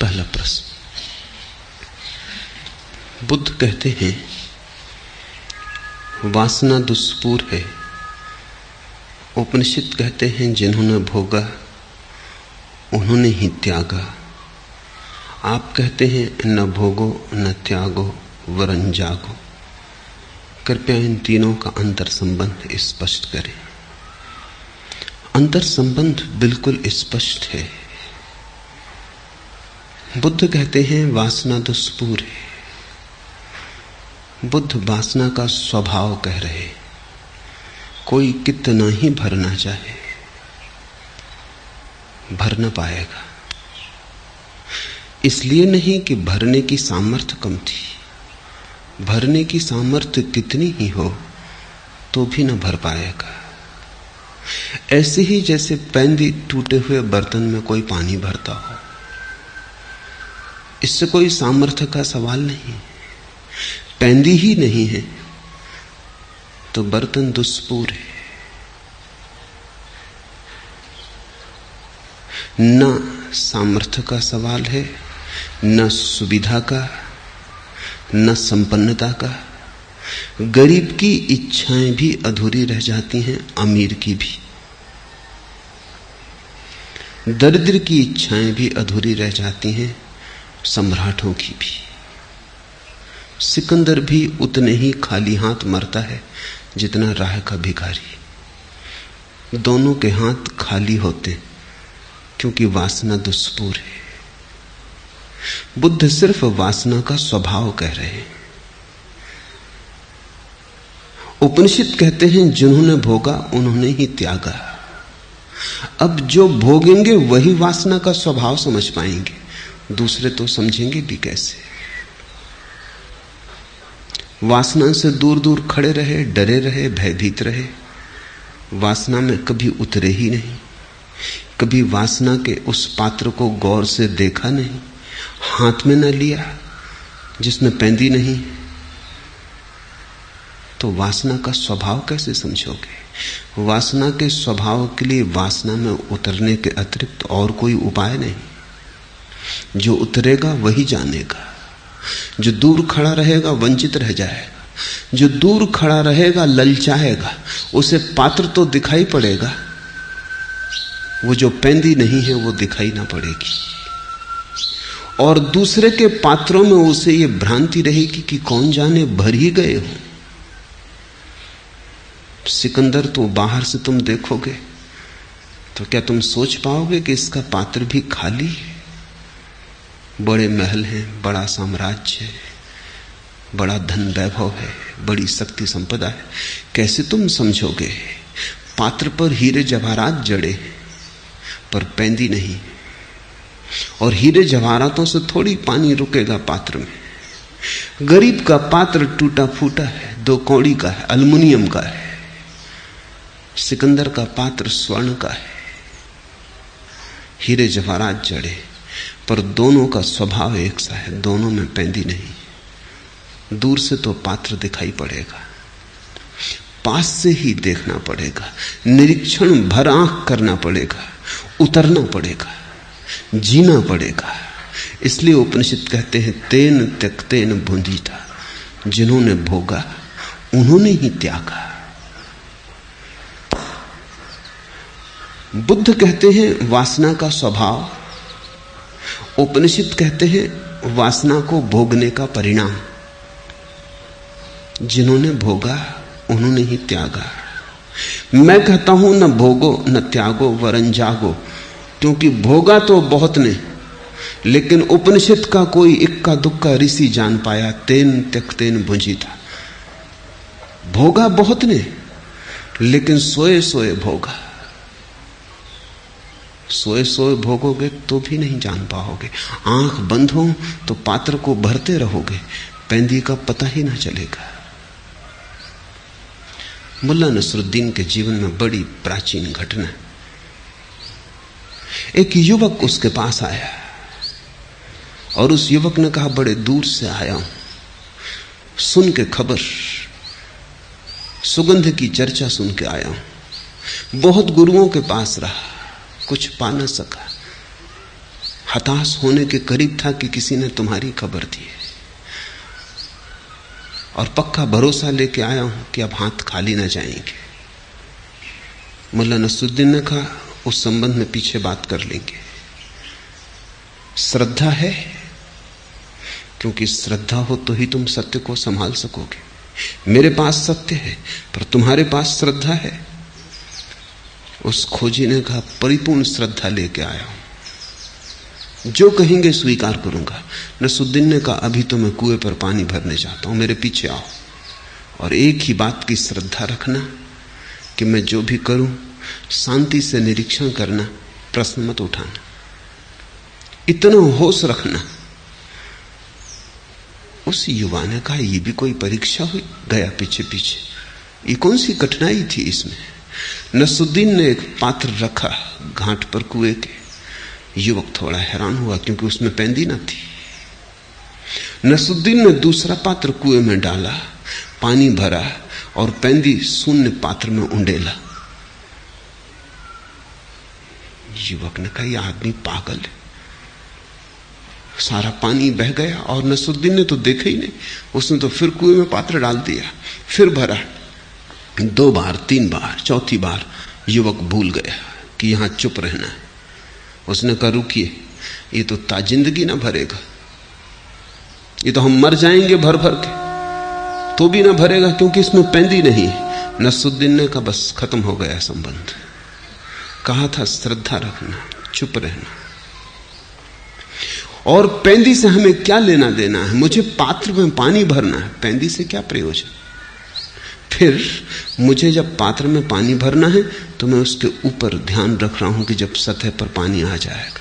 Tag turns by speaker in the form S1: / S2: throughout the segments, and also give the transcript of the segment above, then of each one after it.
S1: पहला प्रश्न, बुद्ध कहते हैं वासना दुष्पूर है। उपनिषद कहते हैं जिन्होंने भोगा उन्होंने ही त्यागा। आप कहते हैं न भोगो न त्यागो वरन जागो। कृपया इन तीनों का अंतर संबंध स्पष्ट करें। अंतर संबंध बिल्कुल स्पष्ट है। बुद्ध कहते हैं वासना दुष्पूर है। बुद्ध वासना का स्वभाव कह रहे। कोई कितना ही भरना चाहे भर न पाएगा। इसलिए नहीं कि भरने की सामर्थ्य कम थी, भरने की सामर्थ्य कितनी ही हो तो भी न भर पाएगा। ऐसे ही जैसे पैंदी टूटे हुए बर्तन में कोई पानी भरता हो, इससे कोई सामर्थ्य का सवाल नहीं। पैंदी ही नहीं है तो बर्तन दुष्पूर है। न सामर्थ्य का सवाल है, न सुविधा का, न संपन्नता का। गरीब की इच्छाएं भी अधूरी रह जाती हैं, अमीर की भी। दरिद्र की इच्छाएं भी अधूरी रह जाती हैं, सम्राटों की भी। सिकंदर भी उतने ही खाली हाथ मरता है जितना राह का भिखारी। दोनों के हाथ खाली होते क्योंकि वासना दुष्पूर है। बुद्ध सिर्फ वासना का स्वभाव कह रहे हैं। उपनिषद कहते हैं जिन्होंने भोगा उन्होंने ही त्यागा। अब जो भोगेंगे वही वासना का स्वभाव समझ पाएंगे, दूसरे तो समझेंगे भी कैसे। वासना से दूर दूर खड़े रहे, डरे रहे, भयभीत रहे, वासना में कभी उतरे ही नहीं। कभी वासना के उस पात्र को गौर से देखा नहीं, हाथ में न लिया जिसमें पैंदी नहीं, तो वासना का स्वभाव कैसे समझोगे। वासना के स्वभाव के लिए वासना में उतरने के अतिरिक्त और कोई उपाय नहीं। जो उतरेगा वही जानेगा। जो दूर खड़ा रहेगा वंचित रह जाएगा। जो दूर खड़ा रहेगा ललचाएगा, उसे पात्र तो दिखाई पड़ेगा, वो जो पैंदी नहीं है वो दिखाई ना पड़ेगी। और दूसरे के पात्रों में उसे ये भ्रांति रहेगी कि कौन जाने भर ही गए हो। सिकंदर तो बाहर से तुम देखोगे तो क्या तुम सोच पाओगे कि इसका पात्र भी खाली है। बड़े महल हैं, बड़ा साम्राज्य है, बड़ा धन वैभव है, बड़ी शक्ति संपदा है। कैसे तुम समझोगे। पात्र पर हीरे जवाहरात जड़े पर पैंदी नहीं। और हीरे जवाहरातों से थोड़ी पानी रुकेगा पात्र में। गरीब का पात्र टूटा फूटा है, 2 कौड़ी का है, एल्युमिनियम का है। सिकंदर का पात्र स्वर्ण का है, हीरे जवाहरात जड़े, पर दोनों का स्वभाव एक सा है, दोनों में पैंदी नहीं। दूर से तो पात्र दिखाई पड़ेगा, पास से ही देखना पड़ेगा, निरीक्षण भर आंख करना पड़ेगा, उतरना पड़ेगा, जीना पड़ेगा। इसलिए उपनिषद कहते हैं तेन त्यक्तेन भुंजीता। जिन्होंने भोगा उन्होंने ही त्यागा। बुद्ध कहते हैं वासना का स्वभाव, उपनिषद कहते हैं वासना को भोगने का परिणाम। जिन्होंने भोगा उन्होंने ही त्यागा। मैं कहता हूं न भोगो न त्यागो वरन जागो, क्योंकि भोगा तो बहुत ने, लेकिन उपनिषद का कोई इक्का दुक्का ऋषि जान पाया तेन त्यक्तेन भुंजीता। भोगा बहुत ने, लेकिन सोए सोए भोगा। सोए सोए भोगोगे तो भी नहीं जान पाओगे। आंख बंद हो तो पात्र को भरते रहोगे, पैंदी का पता ही ना चलेगा। मुल्ला नसरुद्दीन के जीवन में बड़ी प्राचीन घटना। एक युवक उसके पास आया और उस युवक ने कहा बड़े दूर से आया हूं, सुन के खबर, सुगंध की चर्चा सुन के आया हूं। बहुत गुरुओं के पास रहा, कुछ पा न सका। हताश होने के करीब था कि किसी ने तुम्हारी खबर दी है, और पक्का भरोसा लेके आया हूं कि अब हाथ खाली ना जाएंगे। मुल्ला नसरुद्दीन ने कहा, उस संबंध में पीछे बात कर लेंगे। श्रद्धा है, क्योंकि श्रद्धा हो तो ही तुम सत्य को संभाल सकोगे। मेरे पास सत्य है, पर तुम्हारे पास श्रद्धा है? उस खोजी ने कहा, परिपूर्ण श्रद्धा लेके आया हूं, जो कहेंगे स्वीकार करूंगा। नसरुद्दीन ने कहा, अभी तो मैं कुएं पर पानी भरने जाता हूं, मेरे पीछे आओ, और एक ही बात की श्रद्धा रखना कि मैं जो भी करूं शांति से निरीक्षण करना, प्रश्न मत उठाना, इतना होश रखना। उस युवा ने कहा, यह भी कोई परीक्षा हुई? गया पीछे पीछे, ये कौन सी कठिनाई थी इसमें? नसरुद्दीन ने एक पात्र रखा घाट पर कुएं के। युवक थोड़ा हैरान हुआ, क्योंकि उसमें पैंदी न थी। नसरुद्दीन ने दूसरा पात्र कुएं में डाला, पानी भरा, और पैंदी शून्य पात्र में उंडेला। युवक ने कहा, यह आदमी पागल है। सारा पानी बह गया, और नसरुद्दीन ने तो देखा ही नहीं। उसने तो फिर कुएं में पात्र डाल दिया, फिर भरा, 2 बार 3 बार, चौथी बार युवक भूल गया कि यहां चुप रहना है। उसने कहा, रुकिए, ये तो ताजिंदगी ना भरेगा, ये तो हम मर जाएंगे भर भर के, तो भी ना भरेगा, क्योंकि इसमें पैंदी नहीं। नसरुद्दीन ने कहा, बस खत्म हो गया संबंध। कहा था श्रद्धा रखना, चुप रहना। और पैंदी से हमें क्या लेना देना है? मुझे पात्र में पानी भरना है, पैंदी से क्या प्रयोजन? फिर मुझे जब पात्र में पानी भरना है तो मैं उसके ऊपर ध्यान रख रहा हूं कि जब सतह पर पानी आ जाएगा,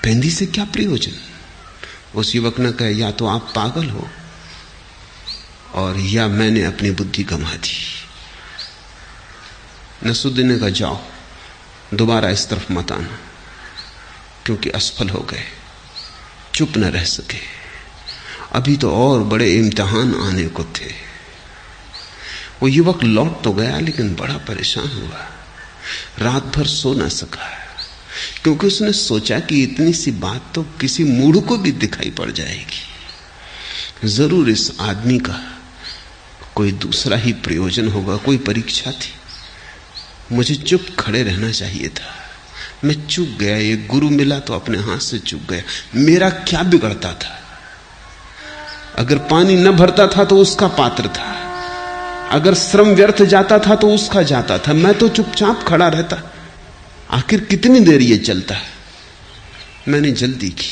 S1: पैंदी से क्या प्रयोजन? उस युवक ने कहा, या तो आप पागल हो, और या मैंने अपनी बुद्धि गंवा दी। नसरुद्दीन ने कहा, जाओ, दोबारा इस तरफ मत आना, क्योंकि असफल हो गए, चुप न रह सके। अभी तो और बड़े इम्तिहान आने को थे। वो युवक लौट तो गया, लेकिन बड़ा परेशान हुआ, रात भर सो न सका, क्योंकि उसने सोचा कि इतनी सी बात तो किसी मूढ़ को भी दिखाई पड़ जाएगी। जरूर इस आदमी का कोई दूसरा ही प्रयोजन होगा, कोई परीक्षा थी। मुझे चुप खड़े रहना चाहिए था, मैं चूक गया। ये गुरु मिला तो अपने हाथ से चूक गया। मेरा क्या बिगड़ता था? अगर पानी न भरता था तो उसका पात्र था, अगर श्रम व्यर्थ जाता था तो उसका जाता था, मैं तो चुपचाप खड़ा रहता। आखिर कितनी देर ये चलता है? मैंने जल्दी की,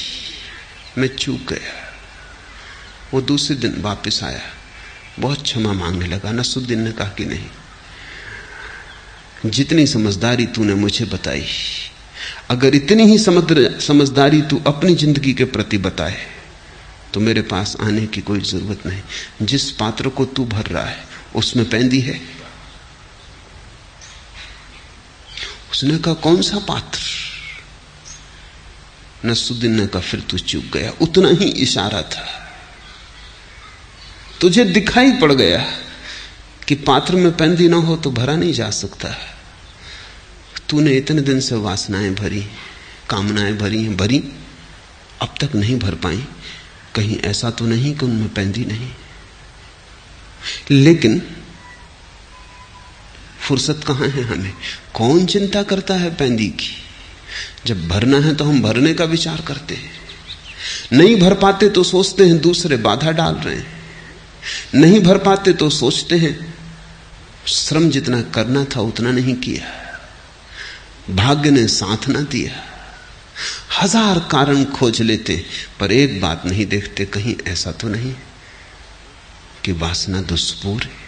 S1: मैं चूक गया। वो दूसरे दिन वापस आया, बहुत क्षमा मांगने लगा। नसरुद्दीन ने कहा कि नहीं, जितनी समझदारी तूने मुझे बताई, अगर इतनी ही समझदारी तू अपनी जिंदगी के प्रति बताए तो मेरे पास आने की कोई जरूरत नहीं। जिस पात्र को तू भर रहा है उसमें पैंदी है। उसने कहा, कौन सा पात्र? नसरुद्दीन ने कहा, फिर तू चूक गया। उतना ही इशारा था, तुझे दिखाई पड़ गया कि पात्र में पैंदी ना हो तो भरा नहीं जा सकता। तूने इतने दिन से वासनाएं भरी, कामनाएं भरी, अब तक नहीं भर पाई। कहीं ऐसा तो नहीं कि उनमें पैंदी नहीं? लेकिन फुर्सत कहां है हमें? कौन चिंता करता है पैंदी की? जब भरना है तो हम भरने का विचार करते हैं। नहीं भर पाते तो सोचते हैं दूसरे बाधा डाल रहे हैं। नहीं भर पाते तो सोचते हैं श्रम जितना करना था उतना नहीं किया, भाग्य ने साथ ना दिया। 1000 कारण खोज लेते, पर एक बात नहीं देखते, कहीं ऐसा तो नहीं कि वासना दुष्पूर है।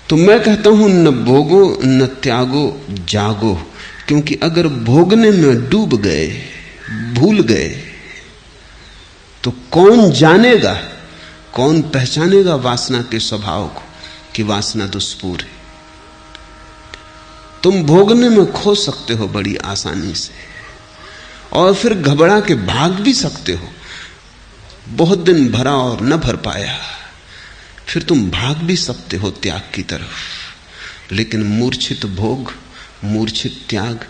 S1: तो मैं कहता हूं, न भोगो न त्यागो, जागो। क्योंकि अगर भोगने में डूब गए, भूल गए, तो कौन जानेगा, कौन पहचानेगा वासना के स्वभाव को कि वासना दुष्पूर है? तुम भोगने में खो सकते हो बड़ी आसानी से, और फिर घबरा के भाग भी सकते हो। बहुत दिन भरा और न भर पाया, फिर तुम भाग भी सकते हो त्याग की तरफ। लेकिन मूर्छित भोग, मूर्छित त्याग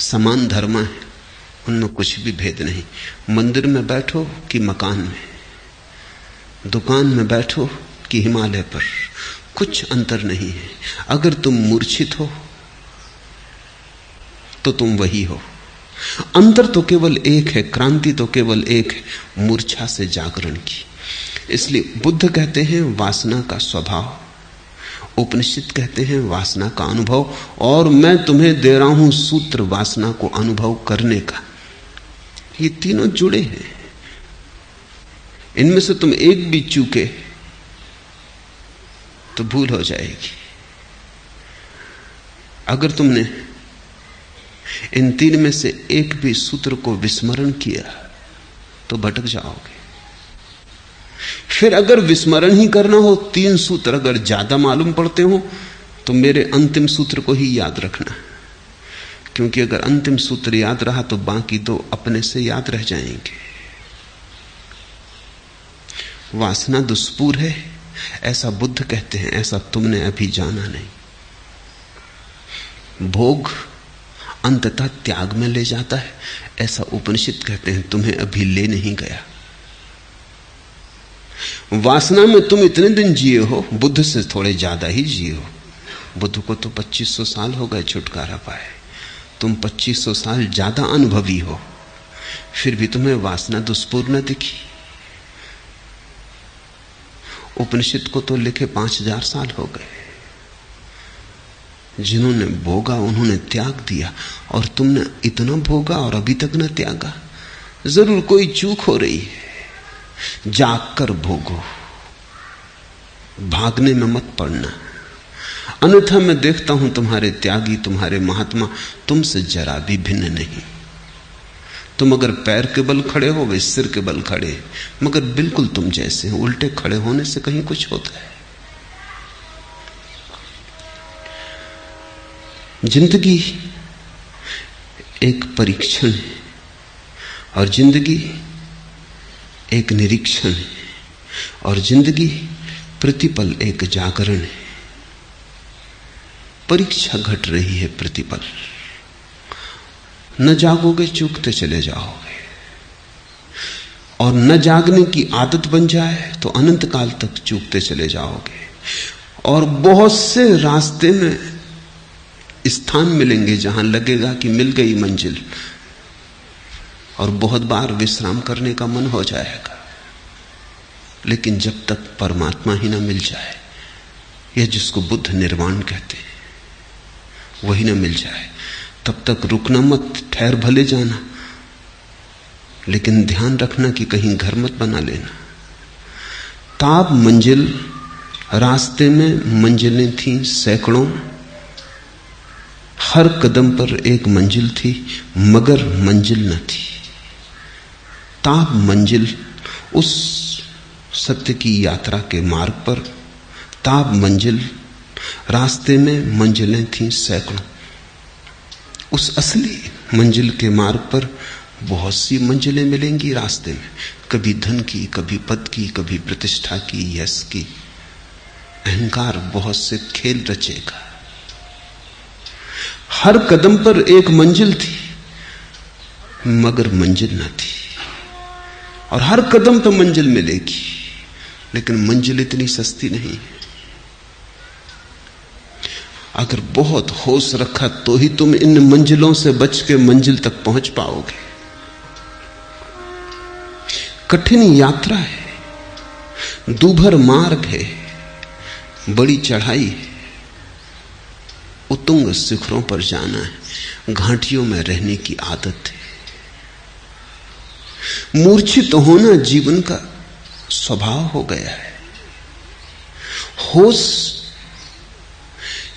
S1: समान धर्म है, उनमें कुछ भी भेद नहीं। मंदिर में बैठो कि मकान में, दुकान में बैठो कि हिमालय पर, कुछ अंतर नहीं है। अगर तुम मूर्छित हो तो तुम वही हो। अंतर तो केवल एक है, क्रांति तो केवल एक है, मूर्छा से जागरण की। इसलिए बुद्ध कहते हैं वासना का स्वभाव, उपनिषद कहते हैं वासना का अनुभव, और मैं तुम्हें दे रहा हूं सूत्र वासना को अनुभव करने का। ये तीनों जुड़े हैं। इनमें से तुम एक भी चूके तो भूल हो जाएगी। अगर तुमने इन तीन में से एक भी सूत्र को विस्मरण किया तो भटक जाओगे। फिर अगर विस्मरण ही करना हो, तीन सूत्र अगर ज्यादा मालूम पड़ते हो तो मेरे अंतिम सूत्र को ही याद रखना, क्योंकि अगर अंतिम सूत्र याद रहा तो बाकी दो अपने से याद रह जाएंगे। वासना दुष्पूर है, ऐसा बुद्ध कहते हैं, ऐसा तुमने अभी जाना नहीं। भोग अंततः त्याग में ले जाता है, ऐसा उपनिषद कहते हैं, तुम्हें अभी ले नहीं गया। वासना में तुम इतने दिन जिए हो, बुद्ध से थोड़े ज्यादा ही जिए हो। बुद्ध को तो 2500 साल हो गए छुटकारा पाए, तुम 2500 साल ज्यादा अनुभवी हो, फिर भी तुम्हें वासना दुष्पूर न दिखी। उपनिषद को तो लिखे 5000 साल हो गए। जिन्होंने भोगा उन्होंने त्याग दिया, और तुमने इतना भोगा और अभी तक न त्यागा। जरूर कोई चूक हो रही है। जाग कर भोगो, भागने में मत पड़ना। अन्यथा मैं देखता हूं तुम्हारे त्यागी, तुम्हारे महात्मा तुमसे जरा भी भिन्न नहीं। तुम अगर पैर के बल खड़े हो, वे सिर के बल खड़े, मगर बिल्कुल तुम जैसे हो। उल्टे खड़े होने से कहीं कुछ होता है। जिंदगी एक परीक्षण है और जिंदगी एक निरीक्षण है, और जिंदगी प्रतिपल एक जागरण है। परीक्षा घट रही है प्रतिपल। न जागोगे चूकते चले जाओगे, और न जागने की आदत बन जाए तो अनंत काल तक चूकते चले जाओगे। और बहुत से रास्ते में स्थान मिलेंगे जहां लगेगा कि मिल गई मंजिल, और बहुत बार विश्राम करने का मन हो जाएगा। लेकिन जब तक परमात्मा ही ना मिल जाए, यह जिसको बुद्ध निर्वाण कहते हैं, वही ना मिल जाए, तब तक रुकना मत। ठहर भले जाना, लेकिन ध्यान रखना कि कहीं घर मत बना लेना। ताब मंजिल, रास्ते में मंजिलें थीं सैकड़ों, हर कदम पर एक मंजिल थी, मगर मंजिल न थी। ताब मंजिल, उस सत्य की यात्रा के मार्ग पर ताब मंजिल, रास्ते में मंजिलें थीं सैकड़ों। उस असली मंजिल के मार्ग पर बहुत सी मंजिलें मिलेंगी रास्ते में, कभी धन की, कभी पद की, कभी प्रतिष्ठा की, यश की। अहंकार बहुत से खेल रचेगा। हर कदम पर एक मंजिल थी, मगर मंजिल न थी। और हर कदम पर मंजिल मिलेगी, लेकिन मंजिल इतनी सस्ती नहीं है। अगर बहुत होश रखा तो ही तुम इन मंजिलों से बच के मंजिल तक पहुंच पाओगे। कठिन यात्रा है, दूभर मार्ग है, बड़ी चढ़ाई है। उत्तुंग शिखरों पर जाना है, घाटियों में रहने की आदत है। मूर्छित होना जीवन का स्वभाव हो गया है। होश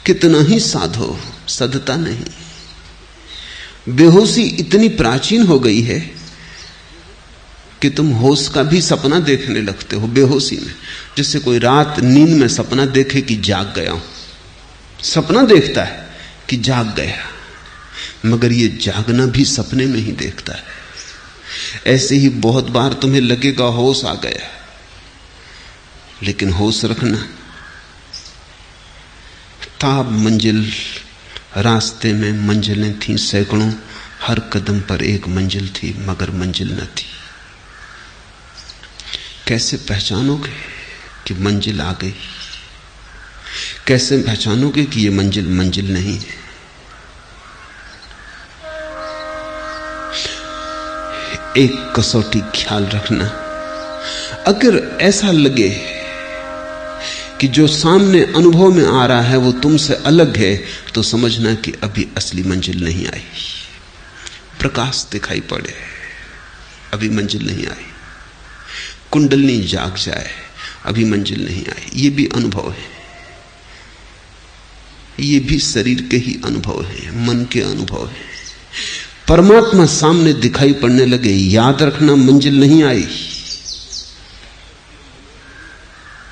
S1: कितना ही साधो, सधता नहीं। बेहोशी इतनी प्राचीन हो गई है कि तुम होश का भी सपना देखने लगते हो बेहोशी में। जैसे कोई रात नींद में सपना देखे कि जाग गया हूं, सपना देखता है कि जाग गया, मगर ये जागना भी सपने में ही देखता है। ऐसे ही बहुत बार तुम्हें लगेगा होश आ गया, लेकिन होश रखना। ताब मंजिल, रास्ते में मंजिलें थीं सैकड़ों, हर कदम पर एक मंजिल थी, मगर मंजिल न थी। कैसे पहचानोगे कि मंजिल आ गई? कैसे पहचानोगे कि ये मंजिल मंजिल नहीं है? एक कसौटी ख्याल रखना, अगर ऐसा लगे कि जो सामने अनुभव में आ रहा है वो तुमसे अलग है, तो समझना कि अभी असली मंजिल नहीं आई। प्रकाश दिखाई पड़े, अभी मंजिल नहीं आई। कुंडलनी जाग जाए, अभी मंजिल नहीं आई। ये भी अनुभव है, ये भी शरीर के ही अनुभव है, मन के अनुभव है। परमात्मा सामने दिखाई पड़ने लगे, याद रखना मंजिल नहीं आई,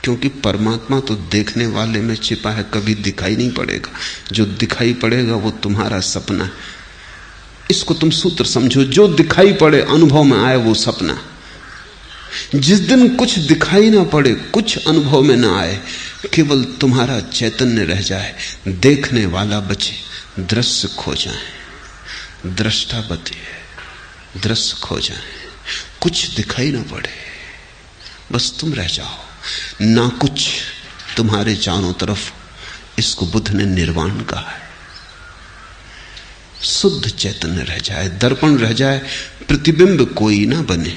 S1: क्योंकि परमात्मा तो देखने वाले में छिपा है, कभी दिखाई नहीं पड़ेगा। जो दिखाई पड़ेगा वो तुम्हारा सपना है। इसको तुम सूत्र समझो, जो दिखाई पड़े, अनुभव में आए, वो सपना। जिस दिन कुछ दिखाई ना पड़े, कुछ अनुभव में ना आए, केवल तुम्हारा चैतन्य रह जाए, देखने वाला बचे, दृश्य खो जाए, दृष्टा बचे, दृश्य खो जाए, कुछ दिखाई ना पड़े, बस तुम रह जाओ, ना कुछ तुम्हारे चारों तरफ। इसको बुद्ध ने निर्वाण कहा है। शुद्ध चैतन्य रह जाए, दर्पण रह जाए, प्रतिबिंब कोई ना बने,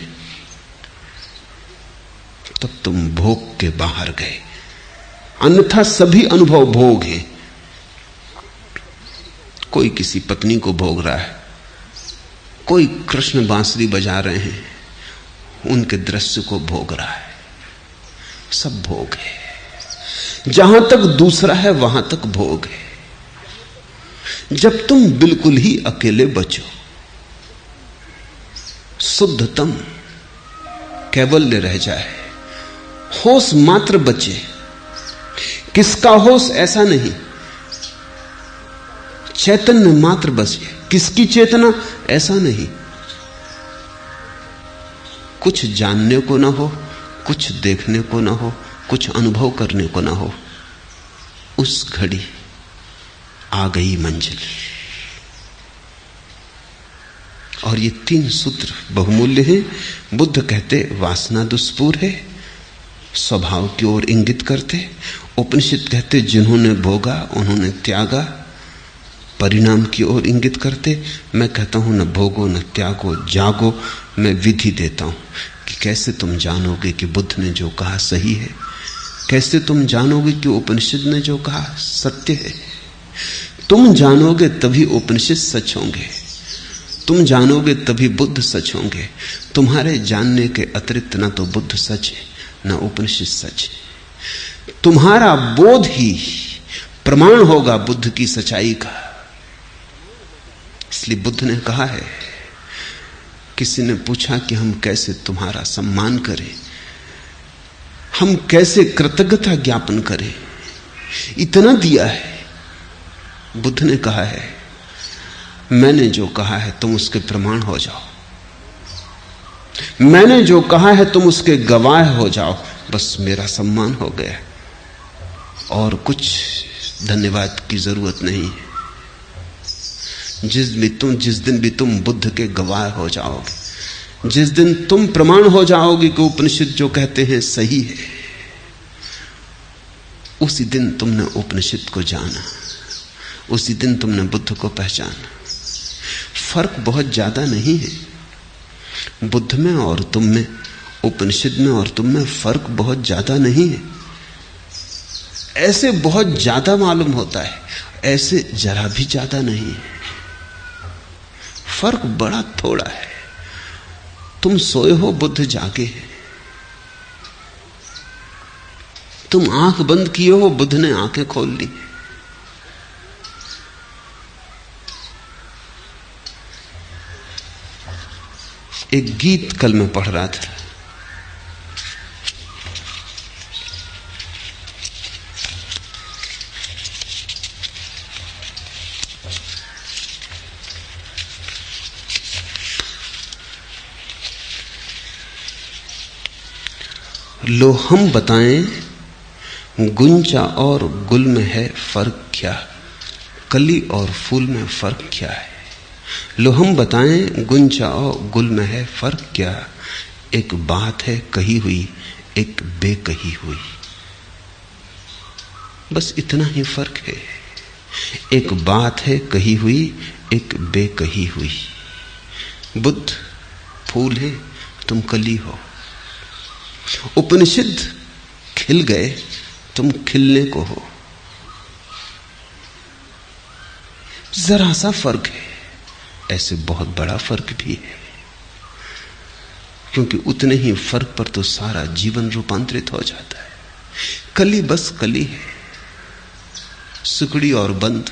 S1: तब तुम भोग के बाहर गए। अन्यथा सभी अनुभव भोग हैं। कोई किसी पत्नी को भोग रहा है, कोई कृष्ण बांसुरी बजा रहे हैं, उनके दृश्य को भोग रहा है। सब भोग है। जहां तक दूसरा है वहां तक भोग है। जब तुम बिल्कुल ही अकेले बचो, शुद्धतम कैवल्य रह जाए, होश मात्र बचे। किसका होश? ऐसा नहीं, चैतन्य मात्र बचे। किसकी चेतना? ऐसा नहीं। कुछ जानने को ना हो, कुछ देखने को ना हो, कुछ अनुभव करने को ना हो, उस घड़ी आ गई मंजिल। और ये तीन सूत्र बहुमूल्य हैं। बुद्ध कहते वासना दुष्पूर है, स्वभाव की ओर इंगित करते। उपनिषद कहते जिन्होंने भोगा उन्होंने त्यागा, परिणाम की ओर इंगित करते। मैं कहता हूं न भोगो न त्यागो, जागो। मैं विधि देता हूं कि कैसे तुम जानोगे कि बुद्ध ने जो कहा सही है, कैसे तुम जानोगे कि उपनिषद ने जो कहा सत्य है। तुम जानोगे तभी उपनिषद सच होंगे, तुम जानोगे तभी बुद्ध सच होंगे। तुम्हारे जानने के अतिरिक्त ना तो बुद्ध सच है ना उपनिषद सच है। तुम्हारा बोध ही प्रमाण होगा बुद्ध की सच्चाई का। इसलिए बुद्ध ने कहा है, किसी ने पूछा कि हम कैसे तुम्हारा सम्मान करें, हम कैसे कृतज्ञता ज्ञापन करें, इतना दिया है। बुद्ध ने कहा है, मैंने जो कहा है तुम उसके प्रमाण हो जाओ, मैंने जो कहा है तुम उसके गवाह हो जाओ, बस मेरा सम्मान हो गया। और कुछ धन्यवाद की जरूरत नहीं है। जिस दिन भी तुम बुद्ध के गवाह हो जाओगे, जिस दिन तुम प्रमाण हो जाओगे कि उपनिषद जो कहते हैं सही है, उसी दिन तुमने उपनिषद को जाना, उसी दिन तुमने बुद्ध को पहचाना। फर्क बहुत ज्यादा नहीं है बुद्ध में और तुम में, उपनिषद में और तुम में फर्क बहुत ज्यादा नहीं है। ऐसे बहुत ज्यादा मालूम होता है, ऐसे जरा भी ज्यादा नहीं है। फर्क बड़ा थोड़ा है। तुम सोए हो, बुद्ध जागे है। तुम आंख बंद किए हो, बुद्ध ने आंखें खोल ली। एक गीत कल मैं पढ़ रहा था, लो हम बताएं गुंजा और गुल में है फर्क क्या, कली और फूल में फर्क क्या है। लो हम बताएं गुंजाओ गुल में है फर्क क्या, एक बात है कही हुई एक बेकही हुई। बस इतना ही फर्क है। एक बात है कही हुई एक बेकही हुई। बुद्ध फूल है, तुम कली हो। उपनिषद खिल गए, तुम खिलने को हो। जरा सा फर्क है, ऐसे बहुत बड़ा फर्क भी है, क्योंकि उतने ही फर्क पर तो सारा जीवन रूपांतरित हो जाता है। कली बस कली है, सिकुड़ी और बंद।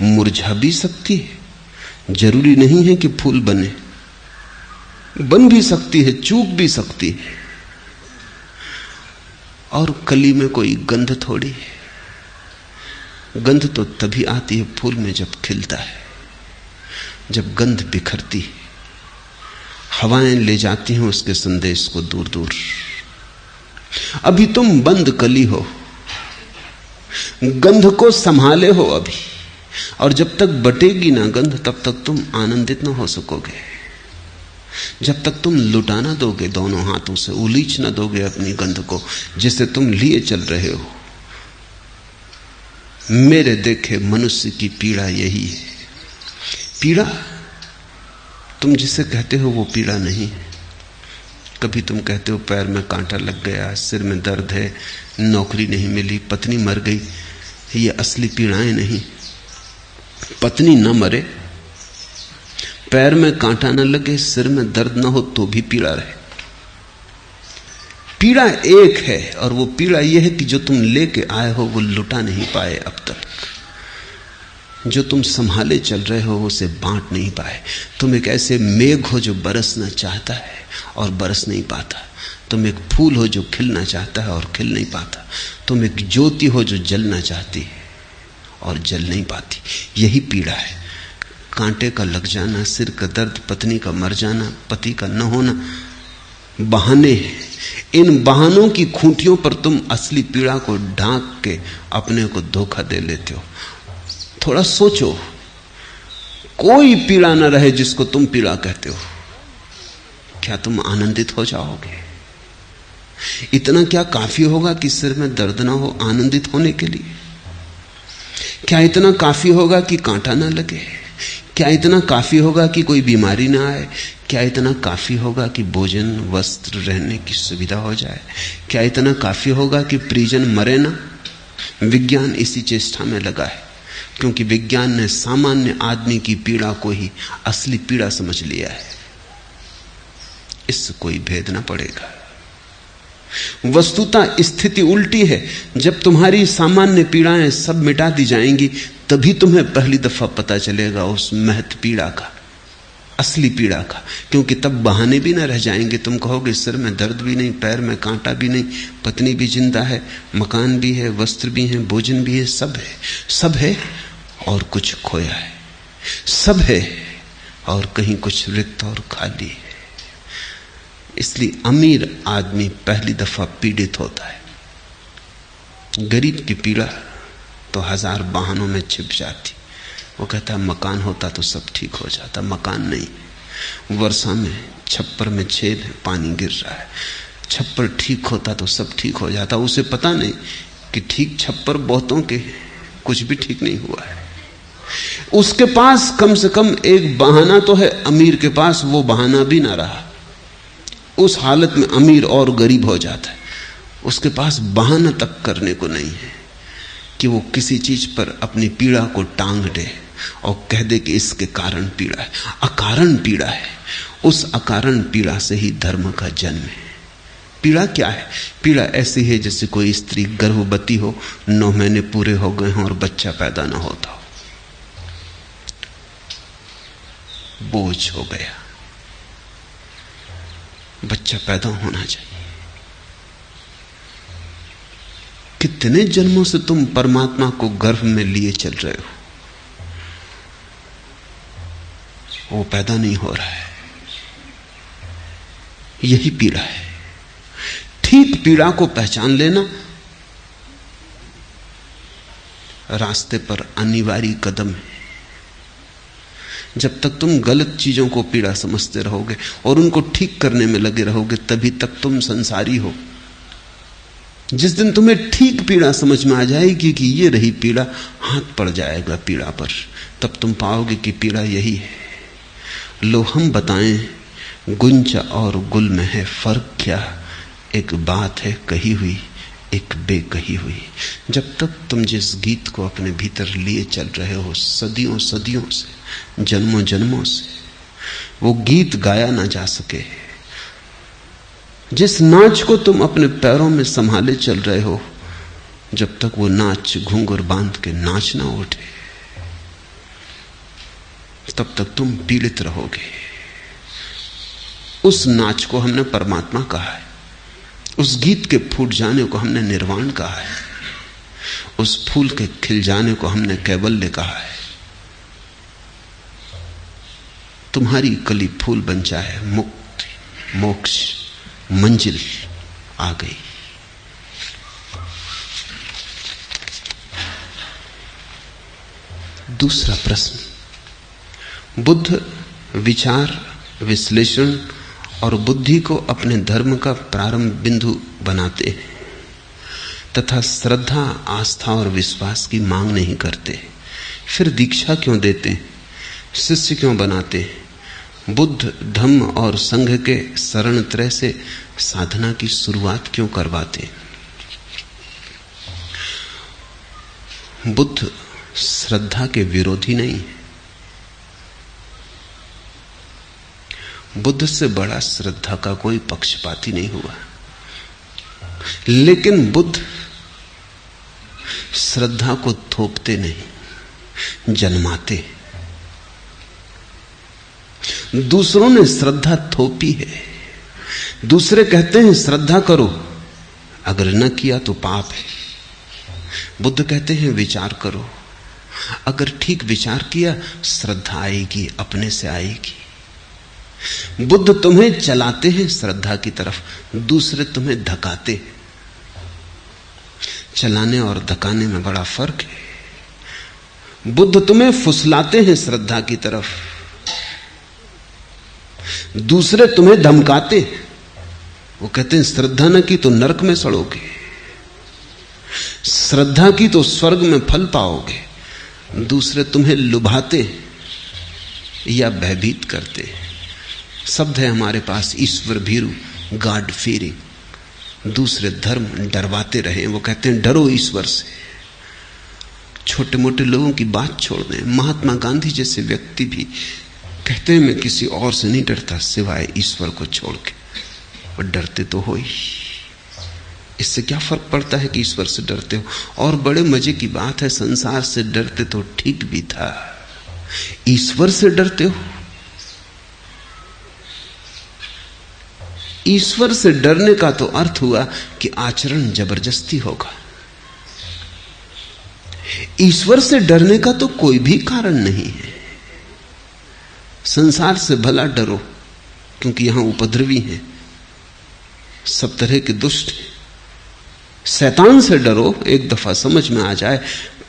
S1: मुरझा भी सकती है, जरूरी नहीं है कि फूल बने, बन भी सकती है, चूक भी सकती है। और कली में कोई गंध थोड़ी है। गंध तो तभी आती है फूल में जब खिलता है, जब गंध बिखरती है, हवाएं ले जाती हैं उसके संदेश को दूर दूर। अभी तुम बंद कली हो, गंध को संभाले हो अभी, और जब तक बटेगी ना गंध तब तक तुम आनंदित ना हो सकोगे। जब तक तुम लुटा ना दोगे दोनों हाथों से, उलीच ना दोगे अपनी गंध को जिसे तुम लिए चल रहे हो। मेरे देखे मनुष्य की पीड़ा यही है। पीड़ा तुम जिसे कहते हो वो पीड़ा नहीं है। कभी तुम कहते हो पैर में कांटा लग गया, सिर में दर्द है, नौकरी नहीं मिली, पत्नी मर गई, ये असली पीड़ाएं नहीं। पत्नी न मरे, पैर में कांटा न लगे, सिर में दर्द न हो तो भी पीड़ा रहे। पीड़ा एक है, और वो पीड़ा यह है कि जो तुम लेके आए हो वो लुटा नहीं पाए अब तक। जो तुम संभाले चल रहे हो उसे बांट नहीं पाए। तुम एक ऐसे मेघ हो जो बरसना चाहता है और बरस नहीं पाता। तुम एक फूल हो जो खिलना चाहता है और खिल नहीं पाता। तुम एक ज्योति हो जो जलना चाहती है और जल नहीं पाती। यही पीड़ा है। कांटे का लग जाना, सिर का दर्द, पत्नी का मर जाना, पति का न होना बहाने हैं। इन बहानों की खूंटियों पर तुम असली पीड़ा को ढांक के अपने को धोखा दे लेते हो। थोड़ा सोचो, कोई पीड़ा न रहे जिसको तुम पीड़ा कहते हो, क्या तुम आनंदित हो जाओगे? इतना क्या काफी होगा कि सिर में दर्द ना हो आनंदित होने के लिए? क्या इतना काफी होगा कि कांटा ना लगे? क्या इतना काफी होगा कि कोई बीमारी ना आए? क्या इतना काफी होगा कि भोजन, वस्त्र, रहने की सुविधा हो जाए? क्या इतना काफी होगा कि परिजन मरे ना? विज्ञान इसी चेष्टा में लगा है, क्योंकि विज्ञान ने सामान्य आदमी की पीड़ा को ही असली पीड़ा समझ लिया है। इससे कोई भेद ना पड़ेगा। वस्तुतः स्थिति उल्टी है। जब तुम्हारी सामान्य पीड़ाएं सब मिटा दी जाएंगी तभी तुम्हें पहली दफा पता चलेगा उस महत पीड़ा का, असली पीड़ा का। क्योंकि तब बहाने भी ना रह जाएंगे। तुम कहोगे सिर में दर्द भी नहीं, पैर में कांटा भी नहीं, पत्नी भी जिंदा है, मकान भी है, वस्त्र भी है, भोजन भी है, सब है। सब है और कुछ खोया है। सब है और कहीं कुछ रिक्त और खाली है। इसलिए अमीर आदमी पहली दफा पीड़ित होता है। गरीब की पीड़ा तो हजार बहानों में छिप जाती। वो कहता है मकान होता तो सब ठीक हो जाता। मकान नहीं, वर्षा में छप्पर में छेद है, पानी गिर रहा है। छप्पर ठीक होता तो सब ठीक हो जाता। उसे पता नहीं कि ठीक छप्पर बहुतों के, कुछ भी ठीक नहीं हुआ है। उसके पास कम से कम एक बहाना तो है, अमीर के पास वो बहाना भी ना रहा। उस हालत में अमीर और गरीब हो जाता है। उसके पास बहाना तक करने को नहीं है कि वो किसी चीज पर अपनी पीड़ा को टांग दे और कह दे कि इसके कारण पीड़ा है। अकारण पीड़ा है। उस अकारण पीड़ा से ही धर्म का जन्म है। पीड़ा क्या है? पीड़ा ऐसी है जैसे कोई स्त्री गर्भवती हो, 9 महीने पूरे हो गए हों और बच्चा पैदा ना होता हो। बोझ हो गया, बच्चा पैदा होना चाहिए। कितने जन्मों से तुम परमात्मा को गर्भ में लिए चल रहे हो, वो पैदा नहीं हो रहा है। यही पीड़ा है। ठीक पीड़ा को पहचान लेना रास्ते पर अनिवार्य कदम है। जब तक तुम गलत चीजों को पीड़ा समझते रहोगे और उनको ठीक करने में लगे रहोगे, तभी तक तुम संसारी हो। जिस दिन तुम्हें ठीक पीड़ा समझ में आ जाएगी कि ये रही पीड़ा, हाथ पड़ जाएगा पीड़ा पर, तब तुम पाओगे कि पीड़ा यही है। लो हम बताएं गुंज और गुल में है फर्क क्या, एक बात है कही हुई एक बेकही हुई। जब तक तुम जिस गीत को अपने भीतर लिए चल रहे हो सदियों सदियों से, जन्मों जन्मों से, वो गीत गाया ना जा सके, जिस नाच को तुम अपने पैरों में संभाले चल रहे हो, जब तक वो नाच घूंघर बांध के नाच ना उठे, तब तक तुम पीड़ित रहोगे। उस नाच को हमने परमात्मा कहा है, उस गीत के फूट जाने को हमने निर्वाण कहा है, उस फूल के खिल जाने को हमने कैवल्य कहा है। तुम्हारी कली फूल बन जाए, मुक्ति मोक्ष मंजिल आ गई। दूसरा प्रश्न, बुद्ध विचार विश्लेषण और बुद्धि को अपने धर्म का प्रारंभ बिंदु बनाते हैं तथा श्रद्धा आस्था और विश्वास की मांग नहीं करते, फिर दीक्षा क्यों देते, शिष्य क्यों बनाते, बुद्ध धम्म और संघ के शरण त्रय से साधना की शुरुआत क्यों करवाते। बुद्ध श्रद्धा के विरोधी नहीं है, बुद्ध से बड़ा श्रद्धा का कोई पक्षपाती नहीं हुआ, लेकिन बुद्ध श्रद्धा को थोपते नहीं, जन्माते। दूसरों ने श्रद्धा थोपी है, दूसरे कहते हैं श्रद्धा करो, अगर न किया तो पाप है। बुद्ध कहते हैं विचार करो, अगर ठीक विचार किया श्रद्धा आएगी, अपने से आएगी। बुद्ध तुम्हें चलाते हैं श्रद्धा की तरफ, दूसरे तुम्हें धकाते। चलाने और धकाने में बड़ा फर्क है। बुद्ध तुम्हें फुसलाते हैं श्रद्धा की तरफ, दूसरे तुम्हें धमकाते। वो कहते हैं श्रद्धा न की तो नरक में सड़ोगे, श्रद्धा की तो स्वर्ग में फल पाओगे। दूसरे तुम्हें लुभाते या भयभीत करते। शब्द है हमारे पास ईश्वर भीरु, गॉड फीयरिंग। दूसरे धर्म डरवाते रहे, वो कहते हैं डरो ईश्वर से। छोटे मोटे लोगों की बात छोड़ दें, महात्मा गांधी जैसे व्यक्ति भी कहते हैं मैं किसी और से नहीं डरता सिवाय ईश्वर को छोड़ के। वो डरते तो हो ही, इससे क्या फर्क पड़ता है कि ईश्वर से डरते हो। और बड़े मजे की बात है, संसार से डरते तो ठीक भी था, ईश्वर से डरते हो। ईश्वर से डरने का तो अर्थ हुआ कि आचरण जबरदस्ती होगा। ईश्वर से डरने का तो कोई भी कारण नहीं है। संसार से भला डरो, क्योंकि यहां उपद्रवी हैं, सब तरह के दुष्ट हैं। शैतान से डरो, एक दफा समझ में आ जाए।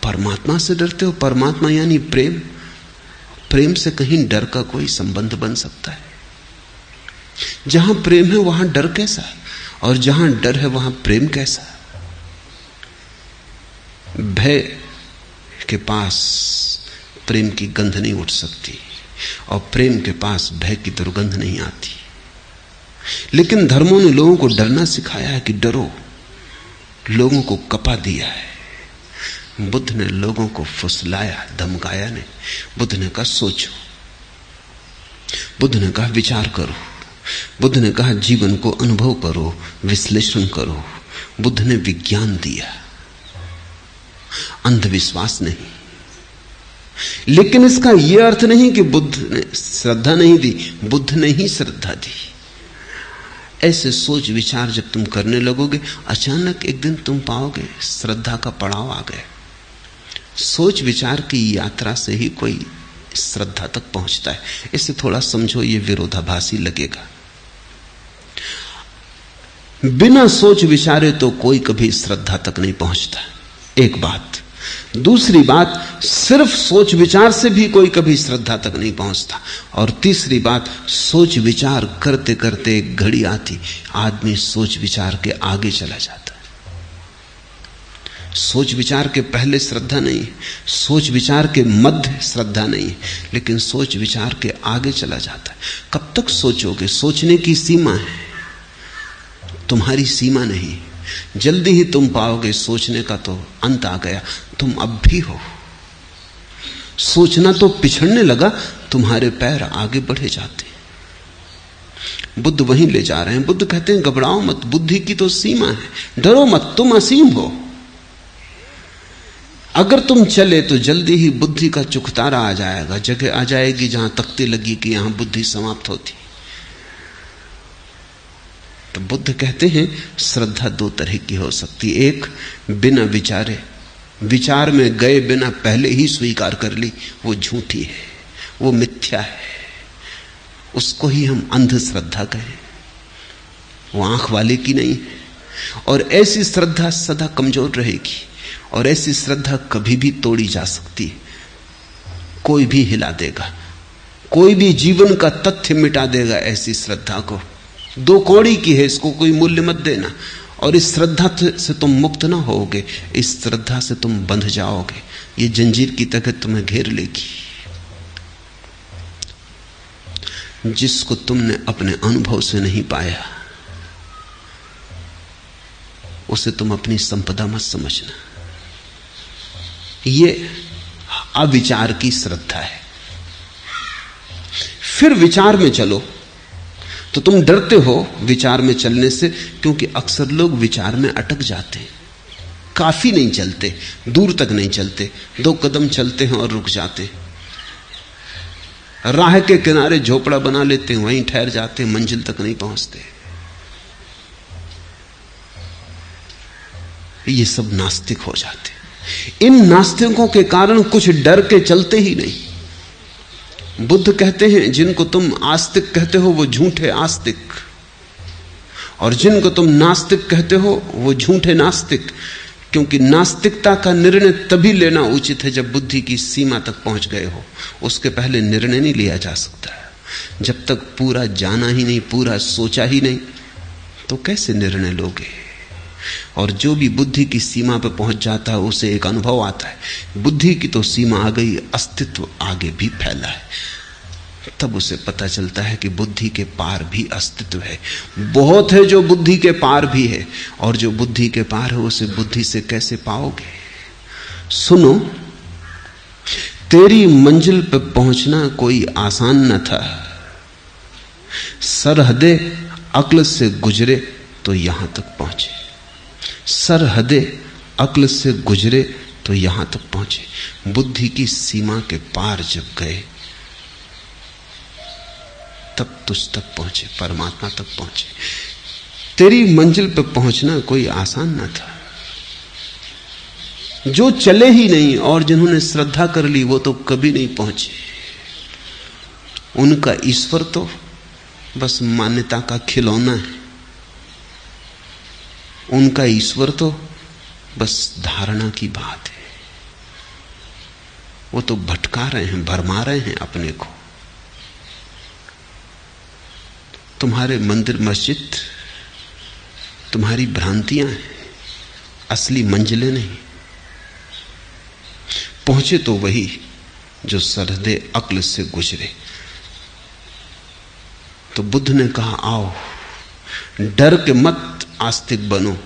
S1: परमात्मा से डरते हो, परमात्मा यानी प्रेम। प्रेम से कहीं डर का कोई संबंध बन सकता है? जहां प्रेम है वहां डर कैसा, और जहां डर है वहां प्रेम कैसा? भय के पास प्रेम की गंध नहीं उठ सकती, और प्रेम के पास भय की दुर्गंध नहीं आती। लेकिन धर्मों ने लोगों को डरना सिखाया है कि डरो, लोगों को कपा दिया है। बुद्ध ने लोगों को फुसलाया, धमकाया नहीं। बुद्ध ने कहा सोचो, बुद्ध ने कहा विचार करो, बुद्ध ने कहा जीवन को अनुभव करो, विश्लेषण करो। बुद्ध ने विज्ञान दिया, अंधविश्वास नहीं। लेकिन इसका यह अर्थ नहीं कि बुद्ध ने श्रद्धा नहीं दी, बुद्ध ने ही श्रद्धा दी। ऐसे सोच विचार जब तुम करने लगोगे, अचानक एक दिन तुम पाओगे श्रद्धा का पड़ाव आ गया। सोच विचार की यात्रा से ही कोई श्रद्धा तक पहुंचता है। इसे थोड़ा समझो, ये विरोधाभासी लगेगा। बिना सोच विचारे तो कोई कभी श्रद्धा तक नहीं पहुंचता। एक बात, दूसरी बात, सिर्फ सोच विचार से भी कोई कभी श्रद्धा तक नहीं पहुंचता। और तीसरी बात, सोच विचार करते करते एक घड़ी आती, आदमी सोच विचार के आगे चला जाता है। सोच विचार के पहले श्रद्धा नहीं है, सोच विचार के मध्य श्रद्धा नहीं है, लेकिन सोच विचार के आगे चला जाता है। कब तक सोचोगे? सोचने की सीमा है, तुम्हारी सीमा नहीं। जल्दी ही तुम पाओगे सोचने का तो अंत आ गया, तुम अब भी हो। सोचना तो पिछड़ने लगा, तुम्हारे पैर आगे बढ़े जाते। बुद्ध वहीं ले जा रहे हैं। बुद्ध कहते हैं घबराओ मत, बुद्धि की तो सीमा है, डरो मत, तुम असीम हो। अगर तुम चले तो जल्दी ही बुद्धि का चुकतारा आ जाएगा, जगह आ जाएगी जहां तख्ती लगी कि यहां बुद्धि समाप्त होती। तो बुद्ध कहते हैं श्रद्धा दो तरह की हो सकती है। एक, बिना विचारे, विचार में गए बिना पहले ही स्वीकार कर ली, वो झूठी है, वो मिथ्या है, उसको ही हम अंध श्रद्धा कहें, वो आंख वाले की नहीं है। और ऐसी श्रद्धा सदा कमजोर रहेगी, और ऐसी श्रद्धा कभी भी तोड़ी जा सकती है। कोई भी हिला देगा, कोई भी जीवन का तथ्य मिटा देगा ऐसी श्रद्धा को। दो कौड़ी की है, इसको कोई मूल्य मत देना। और इस श्रद्धा से तुम मुक्त ना होगे, इस श्रद्धा से तुम बंध जाओगे, ये जंजीर की तरह तुम्हें घेर लेगी। जिसको तुमने अपने अनुभव से नहीं पाया, उसे तुम अपनी संपदा मत समझना। ये अविचार की श्रद्धा है। फिर विचार में चलो तो तुम डरते हो विचार में चलने से, क्योंकि अक्सर लोग विचार में अटक जाते हैं, काफी नहीं चलते, दूर तक नहीं चलते, 2 कदम चलते हैं और रुक जाते हैं। राह के किनारे झोपड़ा बना लेते हैं, वहीं ठहर जाते हैं, मंजिल तक नहीं पहुंचते। ये सब नास्तिक हो जाते। इन नास्तिकों के कारण कुछ डर के चलते ही नहीं। बुद्ध कहते हैं जिनको तुम आस्तिक कहते हो वो झूठे आस्तिक, और जिनको तुम नास्तिक कहते हो वो झूठे नास्तिक। क्योंकि नास्तिकता का निर्णय तभी लेना उचित है जब बुद्धि की सीमा तक पहुंच गए हो, उसके पहले निर्णय नहीं लिया जा सकता। जब तक पूरा जाना ही नहीं, पूरा सोचा ही नहीं, तो कैसे निर्णय लोगे? और जो भी बुद्धि की सीमा पर पहुंच जाता है उसे एक अनुभव आता है, बुद्धि की तो सीमा आ गई, अस्तित्व आगे भी फैला है। तब उसे पता चलता है कि बुद्धि के पार भी अस्तित्व है। बहुत है जो बुद्धि के पार भी है, और जो बुद्धि के पार है उसे बुद्धि से कैसे पाओगे? सुनो, तेरी मंजिल पर पहुंचना कोई आसान न था। सरहदे अक्ल से गुजरे तो यहां तक पहुंचे, सरहदे अक्ल से गुजरे तो यहां तक पहुंचे। बुद्धि की सीमा के पार जब गए तब तुझ तक पहुंचे, परमात्मा तक पहुंचे। तेरी मंजिल पर पहुंचना कोई आसान न था। जो चले ही नहीं और जिन्होंने श्रद्धा कर ली वो तो कभी नहीं पहुंचे। उनका ईश्वर तो बस मान्यता का खिलौना है, उनका ईश्वर तो बस धारणा की बात है। वो तो भटका रहे हैं, भरमा रहे हैं अपने को। तुम्हारे मंदिर मस्जिद तुम्हारी भ्रांतियां हैं, असली मंजिलें नहीं। पहुंचे तो वही जो सरहदे अक्ल से गुजरे। तो बुद्ध ने कहा, आओ, डर के मत आस्तिक बनो,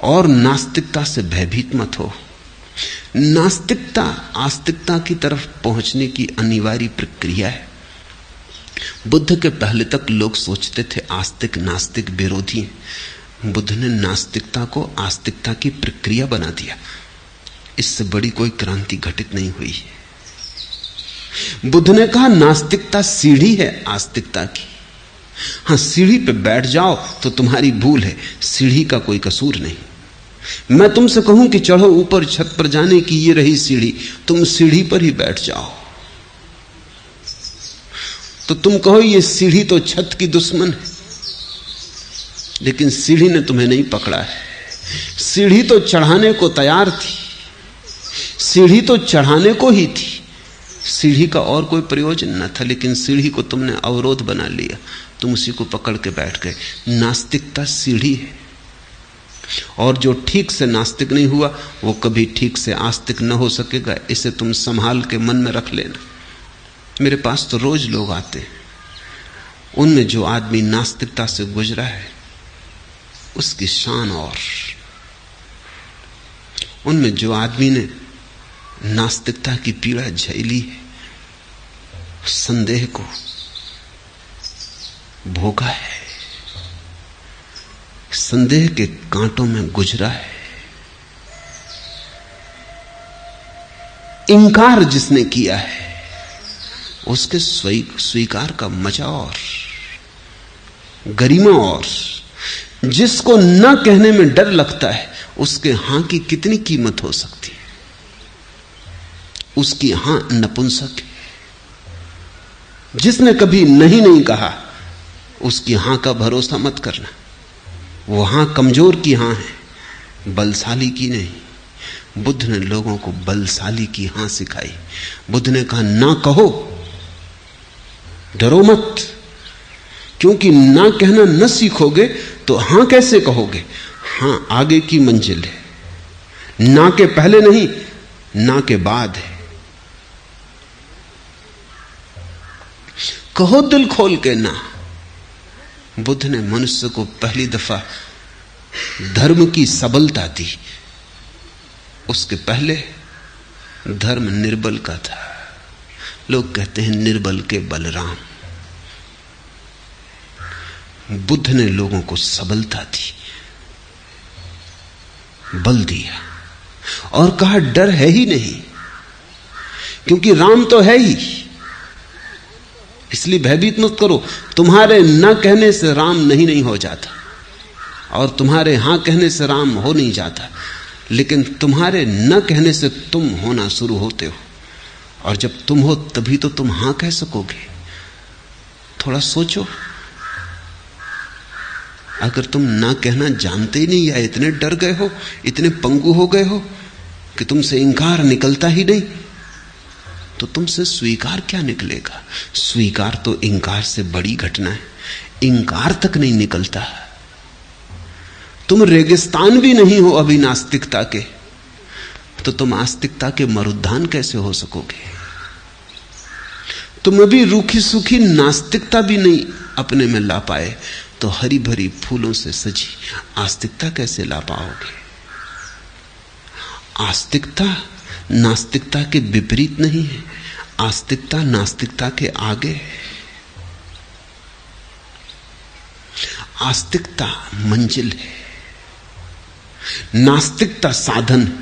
S1: और नास्तिकता से भयभीत मत हो। नास्तिकता आस्तिकता की तरफ पहुंचने की अनिवार्य प्रक्रिया है। बुद्ध के पहले तक लोग सोचते थे आस्तिक नास्तिक विरोधी हैं। बुद्ध ने नास्तिकता को आस्तिकता की प्रक्रिया बना दिया। इससे बड़ी कोई क्रांति घटित नहीं हुई है। बुद्ध ने कहा नास्तिकता सीढ़ी है आस्तिकता की। हां, सीढ़ी पे बैठ जाओ तो तुम्हारी भूल है, सीढ़ी का कोई कसूर नहीं। मैं तुमसे कहूं कि चढ़ो ऊपर, छत पर जाने की ये रही सीढ़ी, तुम सीढ़ी पर ही बैठ जाओ तो तुम कहो ये सीढ़ी तो छत की दुश्मन है, लेकिन सीढ़ी ने तुम्हें नहीं पकड़ा है। सीढ़ी तो चढ़ाने को तैयार थी, सीढ़ी तो चढ़ाने को ही थी, सीढ़ी का और कोई प्रयोजन न था, लेकिन सीढ़ी को तुमने अवरोध बना लिया, तुम उसी को पकड़ के बैठ गए। नास्तिकता सीढ़ी है, और जो ठीक से नास्तिक नहीं हुआ वो कभी ठीक से आस्तिक न हो सकेगा। इसे तुम संभाल के मन में रख लेना। मेरे पास तो रोज लोग आते हैं, उनमें जो आदमी नास्तिकता से गुजरा है उसकी शान, और उनमें जो आदमी ने नास्तिकता की पीड़ा झेली है, संदेह को भोगा है, संदेह के कांटों में गुजरा है, इंकार जिसने किया है उसके स्वीकार का मजा और गरिमा, और जिसको न कहने में डर लगता है उसके हां की कितनी कीमत हो सकती है। उसकी हां नपुंसक है। जिसने कभी नहीं कहा उसकी हां का भरोसा मत करना। वो हां कमजोर की हां है, बलशाली की नहीं। बुद्ध ने लोगों को बलशाली की हां सिखाई। बुद्ध ने कहा ना कहो, डरो मत, क्योंकि ना कहना न सीखोगे तो हां कैसे कहोगे। हां आगे की मंजिल है, ना के पहले नहीं, ना के बाद है। कहो दिल खोल के ना। बुद्ध ने मनुष्य को पहली दफा धर्म की सबलता दी। उसके पहले धर्म निर्बल का था। लोग कहते हैं निर्बल के बलराम। बुद्ध ने लोगों को सबलता दी, बल दिया, और कहा डर है ही नहीं, क्योंकि राम तो है ही, इसलिए भयभीत मत करो। तुम्हारे न कहने से राम नहीं हो जाता, और तुम्हारे हां कहने से राम हो नहीं जाता, लेकिन तुम्हारे न कहने से तुम होना शुरू होते हो, और जब तुम हो तभी तो तुम हां कह सकोगे। थोड़ा सोचो, अगर तुम ना कहना जानते ही नहीं, या इतने डर गए हो, इतने पंगु हो गए हो कि तुमसे इंकार निकलता ही नहीं, तो तुमसे स्वीकार क्या निकलेगा। स्वीकार तो इंकार से बड़ी घटना है। इंकार तक नहीं निकलता। तुम रेगिस्तान भी नहीं हो अभी नास्तिकता के, तो तुम आस्तिकता के मरुद्यान कैसे हो सकोगे। तुम अभी रूखी सूखी नास्तिकता भी नहीं अपने में ला पाए, तो हरी भरी फूलों से सजी आस्तिकता कैसे ला पाओगे। आस्तिकता नास्तिकता के विपरीत नहीं है, आस्तिकता नास्तिकता के आगे है। आस्तिकता मंजिल है, नास्तिकता साधन।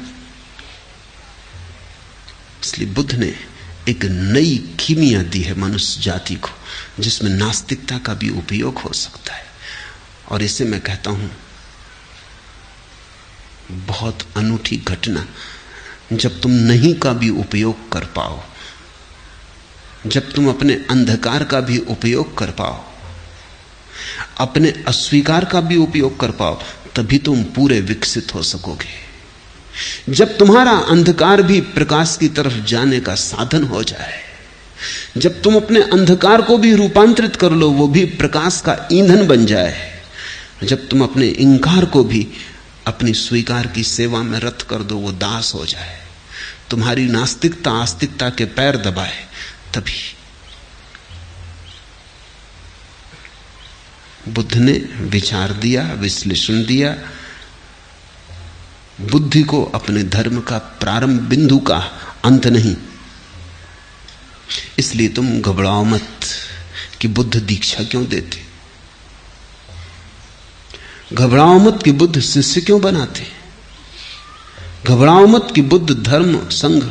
S1: इसलिए बुद्ध ने एक नई कीमिया दी है मनुष्य जाति को, जिसमें नास्तिकता का भी उपयोग हो सकता है। और इसे मैं कहता हूं बहुत अनूठी घटना, जब तुम नहीं का भी उपयोग कर पाओ, जब तुम अपने अंधकार का भी उपयोग कर पाओ, अपने अस्वीकार का भी उपयोग कर पाओ, तभी तुम पूरे विकसित हो सकोगे। जब तुम्हारा अंधकार भी प्रकाश की तरफ जाने का साधन हो जाए, जब तुम अपने अंधकार को भी रूपांतरित कर लो, वो भी प्रकाश का ईंधन बन जाए, जब तुम अपने इंकार को भी अपनी स्वीकार की सेवा में रत कर दो, वो दास हो जाए, तुम्हारी नास्तिकता आस्तिकता के पैर दबाए, तभी बुद्ध ने विचार दिया, विश्लेषण दिया। बुद्धि को अपने धर्म का प्रारंभ बिंदु का, अंत नहीं। इसलिए तुम घबराओ मत कि बुद्ध दीक्षा क्यों देते, घबराओ मत कि बुद्ध शिष्य क्यों बनाते, घबराओ मत कि बुद्ध धर्म संघ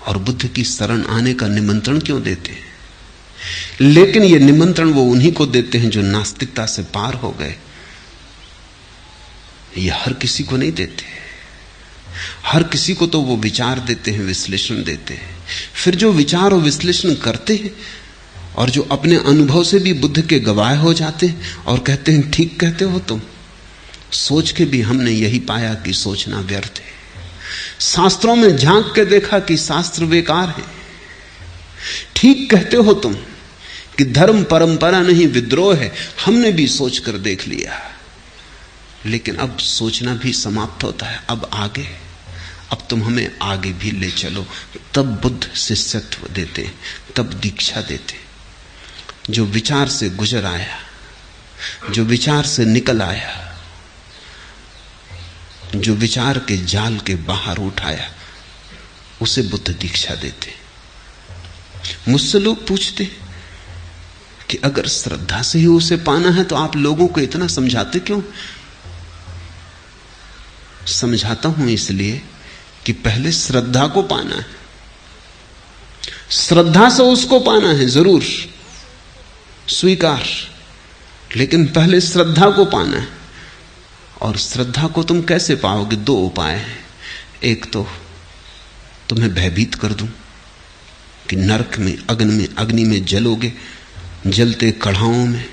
S1: और बुद्ध की शरण आने का निमंत्रण क्यों देते हैं। लेकिन यह निमंत्रण वो उन्हीं को देते हैं जो नास्तिकता से पार हो गए। ये हर किसी को नहीं देते। हर किसी को तो वो विचार देते हैं, विश्लेषण देते हैं। फिर जो विचार और विश्लेषण करते हैं और जो अपने अनुभव से भी बुद्ध के गवाह हो जाते हैं और कहते हैं ठीक कहते हो तुम, सोच के भी हमने यही पाया कि सोचना व्यर्थ है। शास्त्रों में झांक के देखा कि शास्त्र बेकार है। ठीक कहते हो तुम कि धर्म परंपरा नहीं विद्रोह है, हमने भी सोचकर देख लिया। लेकिन अब सोचना भी समाप्त होता है। अब आगे, अब तुम हमें आगे भी ले चलो। तब बुद्ध शिष्यत्व देते, तब दीक्षा देते। जो विचार से गुजर आया, जो विचार से निकल आया, जो विचार के जाल के बाहर उठाया, उसे बुद्ध दीक्षा देते। मुझसे लोग पूछते कि अगर श्रद्धा से ही उसे पाना है तो आप लोगों को इतना समझाते क्यों? समझाता हूं इसलिए कि पहले श्रद्धा को पाना है। श्रद्धा से उसको पाना है, जरूर स्वीकार, लेकिन पहले श्रद्धा को पाना है। और श्रद्धा को तुम कैसे पाओगे? दो उपाय हैं। एक तो तुम्हें भयभीत कर दूं कि नरक में, अग्नि में जलोगे, जलते कढ़ाओं में,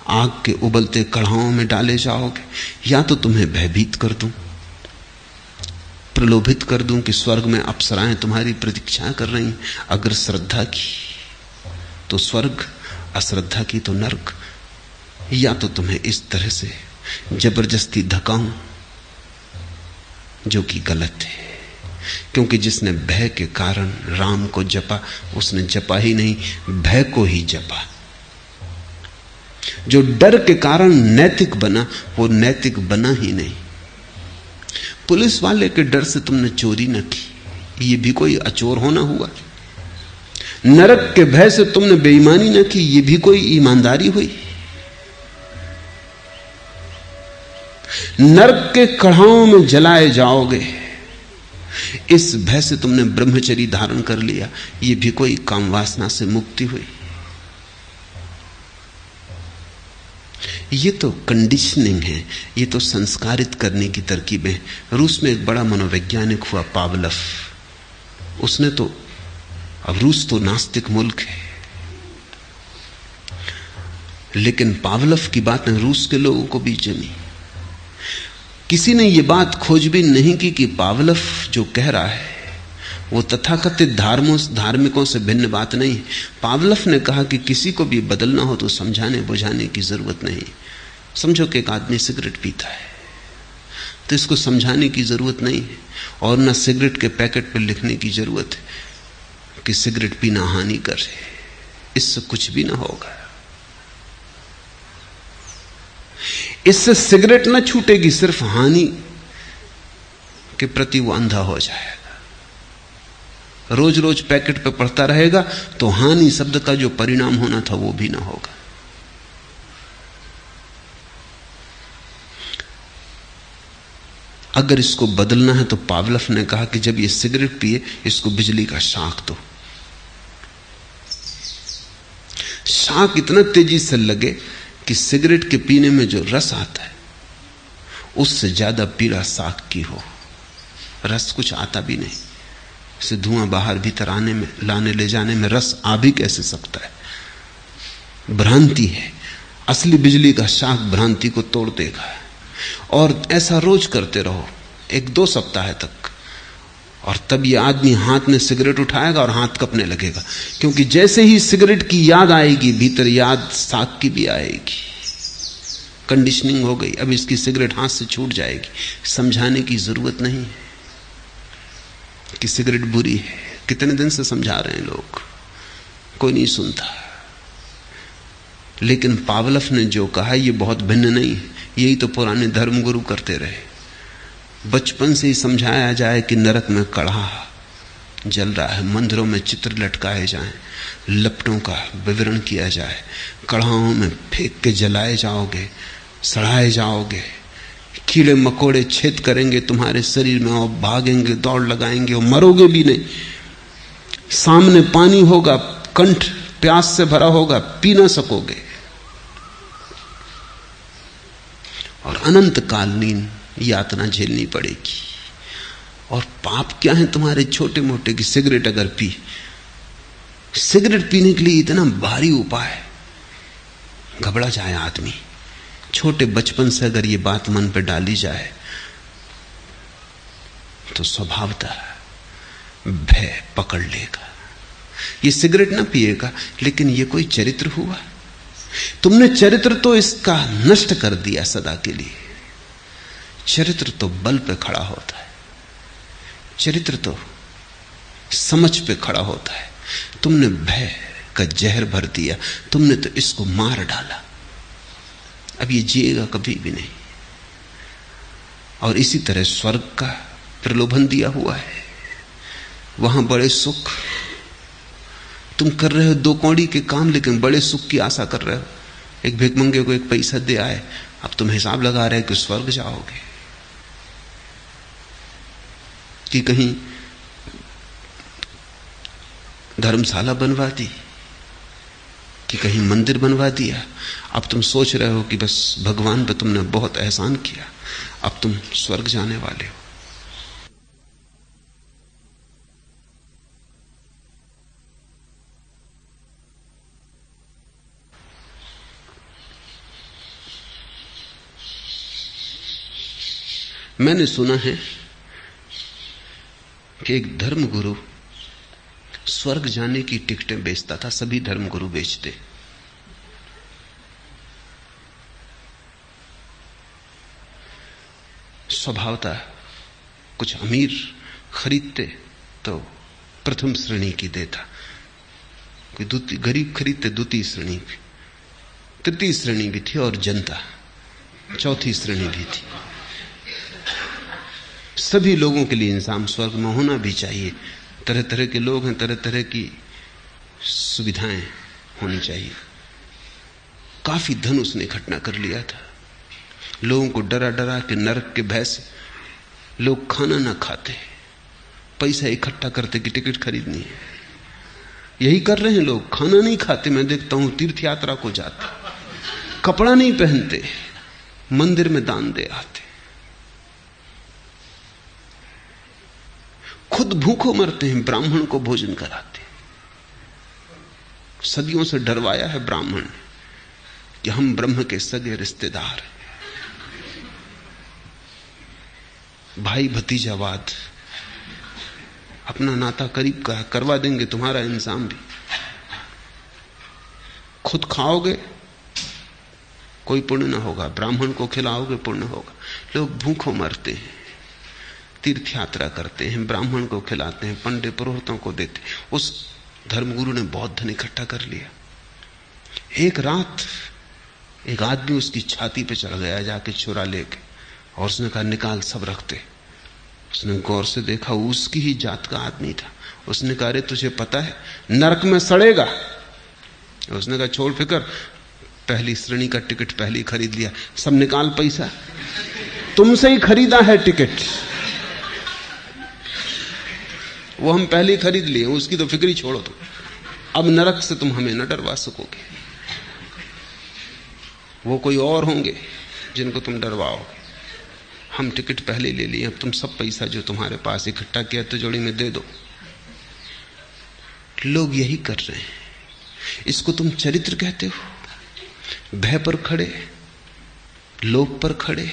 S1: आग के उबलते कढ़ाओं में डाले जाओगे। या तो तुम्हें भयभीत कर दूं, प्रलोभित कर दूं कि स्वर्ग में अप्सराएं तुम्हारी प्रतीक्षा कर रही। अगर श्रद्धा की तो स्वर्ग, अश्रद्धा की तो नरक। या तो तुम्हें इस तरह से जबरदस्ती धकाऊं, जो कि गलत है। क्योंकि जिसने भय के कारण राम को जपा, उसने जपा ही नहीं, भय को ही जपा। जो डर के कारण नैतिक बना, वो नैतिक बना ही नहीं। पुलिस वाले के डर से तुमने चोरी न की, ये भी कोई अचोर होना हुआ। नरक के भय से तुमने बेईमानी न की, ये भी कोई ईमानदारी हुई। नरक के कढ़ाओं में जलाए जाओगे, इस भय से तुमने ब्रह्मचर्य धारण कर लिया, ये भी कोई काम वासना से मुक्ति हुई। ये तो कंडीशनिंग है, ये तो संस्कारित करने की तरकीबें। रूस में एक बड़ा मनोवैज्ञानिक हुआ पावलव, उसने तो, अब रूस तो नास्तिक मुल्क है, लेकिन पावलव की बातें रूस के लोगों को भी जमी। किसी ने यह बात खोजबीन नहीं की कि पावलव जो कह रहा है वो तथाकथित धार्मिकों से भिन्न बात नहीं है। पावलव ने कहा कि किसी को भी बदलना हो तो समझाने बुझाने की जरूरत नहीं। समझो कि एक आदमी सिगरेट पीता है तो इसको समझाने की जरूरत नहीं है, और न सिगरेट के पैकेट पर लिखने की जरूरत है कि सिगरेट पीना हानि कर, इससे कुछ भी ना होगा। इससे सिगरेट न छूटेगी, सिर्फ हानि के प्रति वो अंधा हो जाएगा। रोज रोज पैकेट पे पढ़ता रहेगा तो हानि शब्द का जो परिणाम होना था वो भी ना होगा। अगर इसको बदलना है तो पावलव ने कहा कि जब ये सिगरेट पिए, इसको बिजली का शाक दो। शाक इतना तेजी से लगे कि सिगरेट के पीने में जो रस आता है उससे ज्यादा पीड़ा शाक की हो। रस कुछ आता भी नहीं, से धुआं बाहर भीतर आने में, लाने ले जाने में रस आ भी कैसे सकता है? भ्रांति है। असली बिजली का शाक भ्रांति को तोड़ देगा। और ऐसा रोज करते रहो 1-2 सप्ताह तक, और तब ये आदमी हाथ में सिगरेट उठाएगा और हाथ कपने लगेगा, क्योंकि जैसे ही सिगरेट की याद आएगी भीतर याद शाक की भी आएगी। कंडीशनिंग हो गई, अब इसकी सिगरेट हाथ से छूट जाएगी। समझाने की जरूरत नहीं है कि सिगरेट बुरी है। कितने दिन से समझा रहे हैं लोग, कोई नहीं सुनता। लेकिन पावलव ने जो कहा ये बहुत भिन्न नहीं है। यही तो पुराने धर्मगुरु करते रहे। बचपन से ही समझाया जाए कि नरक में कढ़ा जल रहा है, मंदिरों में चित्र लटकाए जाएं, लपटों का विवरण किया जाए, कढ़ाओं में फेंक के जलाए जाओगे, सड़ाए जाओगे, कीड़े मकोड़े छेद करेंगे तुम्हारे शरीर में और भागेंगे, दौड़ लगाएंगे और मरोगे भी नहीं। सामने पानी होगा, कंठ प्यास से भरा होगा, पी ना सकोगे, और अनंत कालीन यातना झेलनी पड़ेगी। और पाप क्या है तुम्हारे छोटे मोटे की सिगरेट अगर पी, सिगरेट पीने के लिए इतना भारी उपाय, घबरा जाए आदमी, छोटे बचपन से अगर ये बात मन पे डाली जाए तो स्वभावतः भय पकड़ लेगा। ये सिगरेट ना पिएगा, लेकिन ये कोई चरित्र हुआ? तुमने चरित्र तो इसका नष्ट कर दिया सदा के लिए। चरित्र तो बल पे खड़ा होता है, चरित्र तो समझ पे खड़ा होता है। तुमने भय का जहर भर दिया, तुमने तो इसको मार डाला। अब ये जिएगा कभी भी नहीं। और इसी तरह स्वर्ग का प्रलोभन दिया हुआ है, वहां बड़े सुख। तुम कर रहे हो 2 कौड़ी के काम, लेकिन बड़े सुख की आशा कर रहे हो। एक भिखमंगे को 1 पैसा दे आए, अब तुम हिसाब लगा रहे हो कि स्वर्ग जाओगे, कि कहीं धर्मशाला बनवा दी, कि कहीं मंदिर बनवा दिया। अब तुम सोच रहे हो कि बस भगवान पे तुमने बहुत एहसान किया, अब तुम स्वर्ग जाने वाले हो। मैंने सुना है कि एक धर्मगुरु स्वर्ग जाने की टिकटें बेचता था। सभी धर्मगुरु बेचते। स्वभावतः कुछ अमीर खरीदते तो प्रथम श्रेणी की देता, कोई गरीब खरीदते 2य श्रेणी की, 3य श्रेणी भी थी, और जनता 4थी श्रेणी भी थी। सभी लोगों के लिए इंसान स्वर्ग में होना भी चाहिए। तरह तरह के लोग हैं, तरह तरह की सुविधाएं होनी चाहिए। काफी धन उसने इकट्ठा कर लिया था। लोगों को डरा डरा के नरक के भय से लोग खाना ना खाते, पैसा इकट्ठा करते कि टिकट खरीदनी है। यही कर रहे हैं लोग, खाना नहीं खाते। मैं देखता हूं तीर्थ यात्रा को जाते, कपड़ा नहीं पहनते, मंदिर में दान दे आते, खुद भूखों मरते हैं, ब्राह्मण को भोजन कराते। सदियों से डरवाया है ब्राह्मण ने कि हम ब्रह्म के सगे रिश्तेदार हैं। भाई भतीजावाद, अपना नाता करीब का करवा देंगे तुम्हारा इंसान भी। खुद खाओगे कोई पुण्य ना होगा, ब्राह्मण को खिलाओगे पुण्य होगा। लोग भूखों मरते हैं, तीर्थ यात्रा करते हैं, ब्राह्मण को खिलाते हैं, पंडित पुरोहितों को देते। उस धर्मगुरु ने बहुत धन इकट्ठा कर लिया। एक रात एक आदमी उसकी छाती पे चढ़ गया जाके चुरा लेके, और उसने कहा निकाल, सब रखते। उसने गौर से देखा, उसकी ही जात का आदमी था। उसने कहा अरे तुझे पता है नरक में सड़ेगा। उसने कहा छोड़ फिकर, 1ली श्रेणी का टिकट पहले ही खरीद लिया, सब निकाल पैसा, तुमसे ही खरीदा है टिकट, वो हम पहले ही खरीद लिए, उसकी तो फिक्र ही छोड़ो तुम। अब नरक से तुम हमें न डरवा सकोगे, वो कोई और होंगे जिनको तुम डरवाओगे। हम टिकट पहले ले लिए, अब तुम सब पैसा जो तुम्हारे पास इकट्ठा किया तिजोरी में दे दो। लोग यही कर रहे हैं। इसको तुम चरित्र कहते हो? भय पर खड़े, लोभ पर खड़े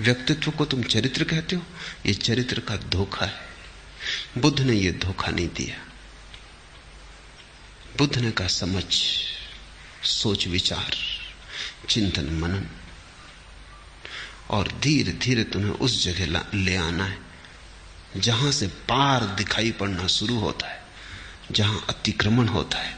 S1: व्यक्तित्व को तुम चरित्र कहते हो? यह चरित्र का धोखा है। बुद्ध ने यह धोखा नहीं दिया। बुद्ध ने कहा समझ, सोच विचार, चिंतन मनन, और धीरे धीरे तुम्हें उस जगह ले आना है जहां से पार दिखाई पड़ना शुरू होता है, जहां अतिक्रमण होता है,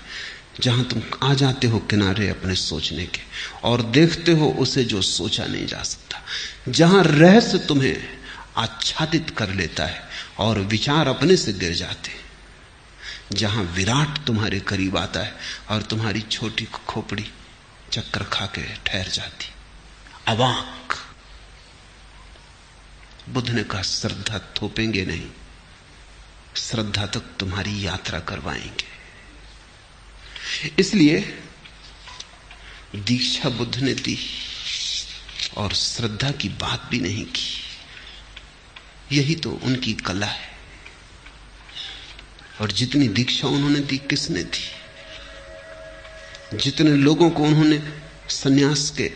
S1: जहां तुम आ जाते हो किनारे अपने सोचने के और देखते हो उसे जो सोचा नहीं जा सकता, जहां रहस्य तुम्हें आच्छादित कर लेता है और विचार अपने से गिर जाते हैं, जहां विराट तुम्हारे करीब आता है और तुम्हारी छोटी खोपड़ी चक्कर खा के ठहर जाती, अवाक। बुद्ध ने कहा श्रद्धा थोपेंगे नहीं, श्रद्धा तक तुम्हारी यात्रा करवाएंगे। इसलिए दीक्षा बुद्ध ने दी और श्रद्धा की बात भी नहीं की। यही तो उनकी कला है। और जितनी दीक्षा उन्होंने दी, किसने दी? जितने लोगों को उन्होंने सन्यास के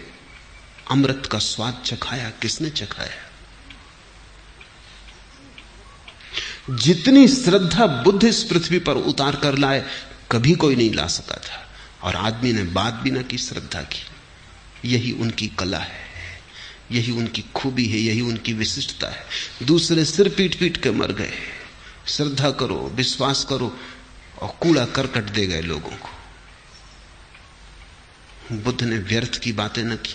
S1: अमृत का स्वाद चखाया? किसने चखाया? जितनी श्रद्धा बुद्ध इस पृथ्वी पर उतार कर लाए, कभी कोई नहीं ला सका था। और आदमी ने बात भी ना की श्रद्धा की। यही उनकी कला है, यही उनकी खूबी है, यही उनकी विशिष्टता है। दूसरे सिर पीट पीट के मर गए। श्रद्धा करो, विश्वास करो, और कूड़ा करकट दे गए लोगों को। बुद्ध ने व्यर्थ की बातें न की।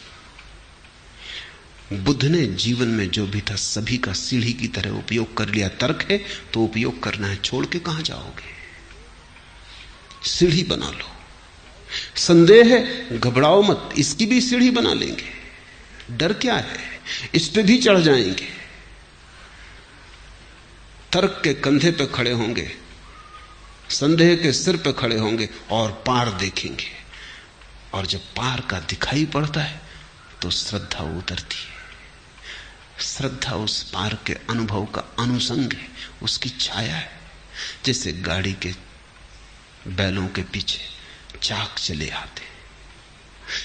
S1: बुद्ध ने जीवन में जो भी था सभी का सीढ़ी की तरह उपयोग कर लिया। तर्क है तो उपयोग करना है, छोड़ के कहां जाओगे? सीढ़ी बना लो। संदेह है, घबराओ मत, इसकी भी सीढ़ी बना लेंगे। डर क्या है? इस पे भी चढ़ जाएंगे। तर्क के कंधे पे खड़े होंगे, संदेह के सिर पे खड़े होंगे और पार देखेंगे। और जब पार का दिखाई पड़ता है तो श्रद्धा उतरती है। श्रद्धा उस पार के अनुभव का अनुसंग है, उसकी छाया है। जैसे गाड़ी के बैलों के पीछे चाक चले आते,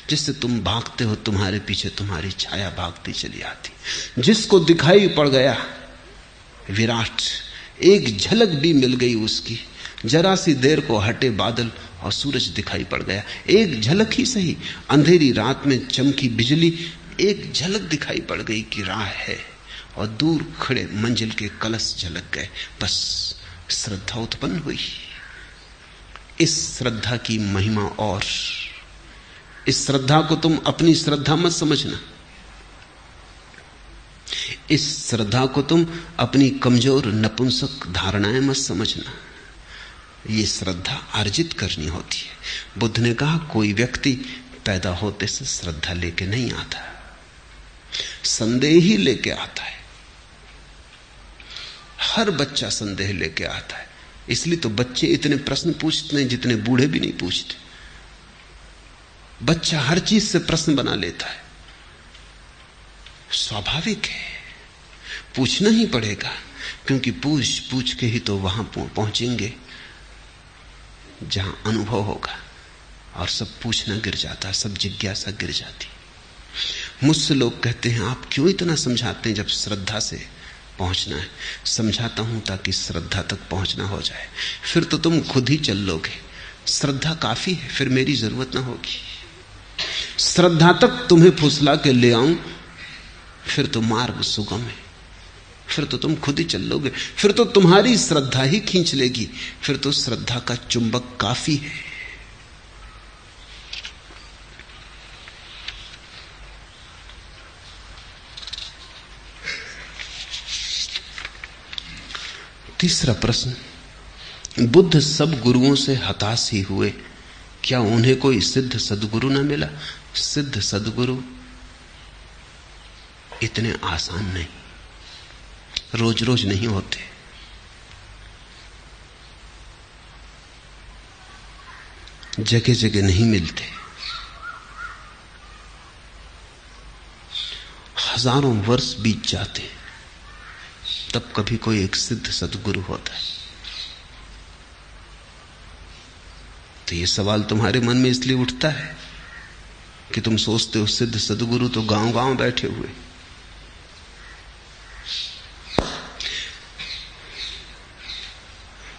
S1: जिससे तुम भागते हो, तुम्हारे पीछे तुम्हारी छाया भागती चली आती। जिसको दिखाई पड़ गया विराट, एक झलक भी मिल गई उसकी, जरा सी देर को हटे बादल और सूरज दिखाई पड़ गया। एक झलक ही सही, अंधेरी रात में चमकी बिजली, एक झलक दिखाई पड़ गई कि राह है, और दूर खड़े मंजिल के कलश झलक गए। बस श्रद्धा उत्पन्न हुई। इस श्रद्धा की महिमा, और इस श्रद्धा को तुम अपनी श्रद्धा मत समझना। इस श्रद्धा को तुम अपनी कमजोर नपुंसक धारणाएं मत समझना। ये श्रद्धा अर्जित करनी होती है। बुद्ध ने कहा कोई व्यक्ति पैदा होते से श्रद्धा लेके नहीं आता, संदेह ही लेके आता है। हर बच्चा संदेह लेके आता है। इसलिए तो बच्चे इतने प्रश्न पूछते हैं जितने बूढ़े भी नहीं पूछते। बच्चा हर चीज से प्रश्न बना लेता है। स्वाभाविक है, पूछना ही पड़ेगा, क्योंकि पूछ पूछ के ही तो वहां पहुंचेंगे जहां अनुभव होगा। और सब पूछना गिर जाता, सब जिज्ञासा गिर जाती। मुझसे लोग कहते हैं आप क्यों इतना समझाते हैं जब श्रद्धा से पहुंचना है? समझाता हूं ताकि श्रद्धा तक पहुंचना हो जाए। फिर तो तुम खुद ही चल लोगे। श्रद्धा काफी है, फिर मेरी जरूरत ना होगी। श्रद्धा तक तुम्हें फुसला के ले आऊं, फिर तो मार्ग सुगम है। फिर तो तुम खुद ही चल लोगे। फिर तो तुम्हारी श्रद्धा ही खींच लेगी। फिर तो श्रद्धा का चुंबक काफी है। तीसरा प्रश्न, बुद्ध सब गुरुओं से हताश ही हुए, क्या उन्हें कोई सिद्ध सद्गुरु न मिला? सिद्ध सद्गुरु इतने आसान नहीं, रोज रोज नहीं होते। जगह जगह नहीं मिलते। हजारों वर्ष बीत जाते, तब कभी कोई एक सिद्ध सद्गुरु होता है। तो ये सवाल तुम्हारे मन में इसलिए उठता है कि तुम सोचते हो सिद्ध सद्गुरु तो गांव गांव बैठे हुए।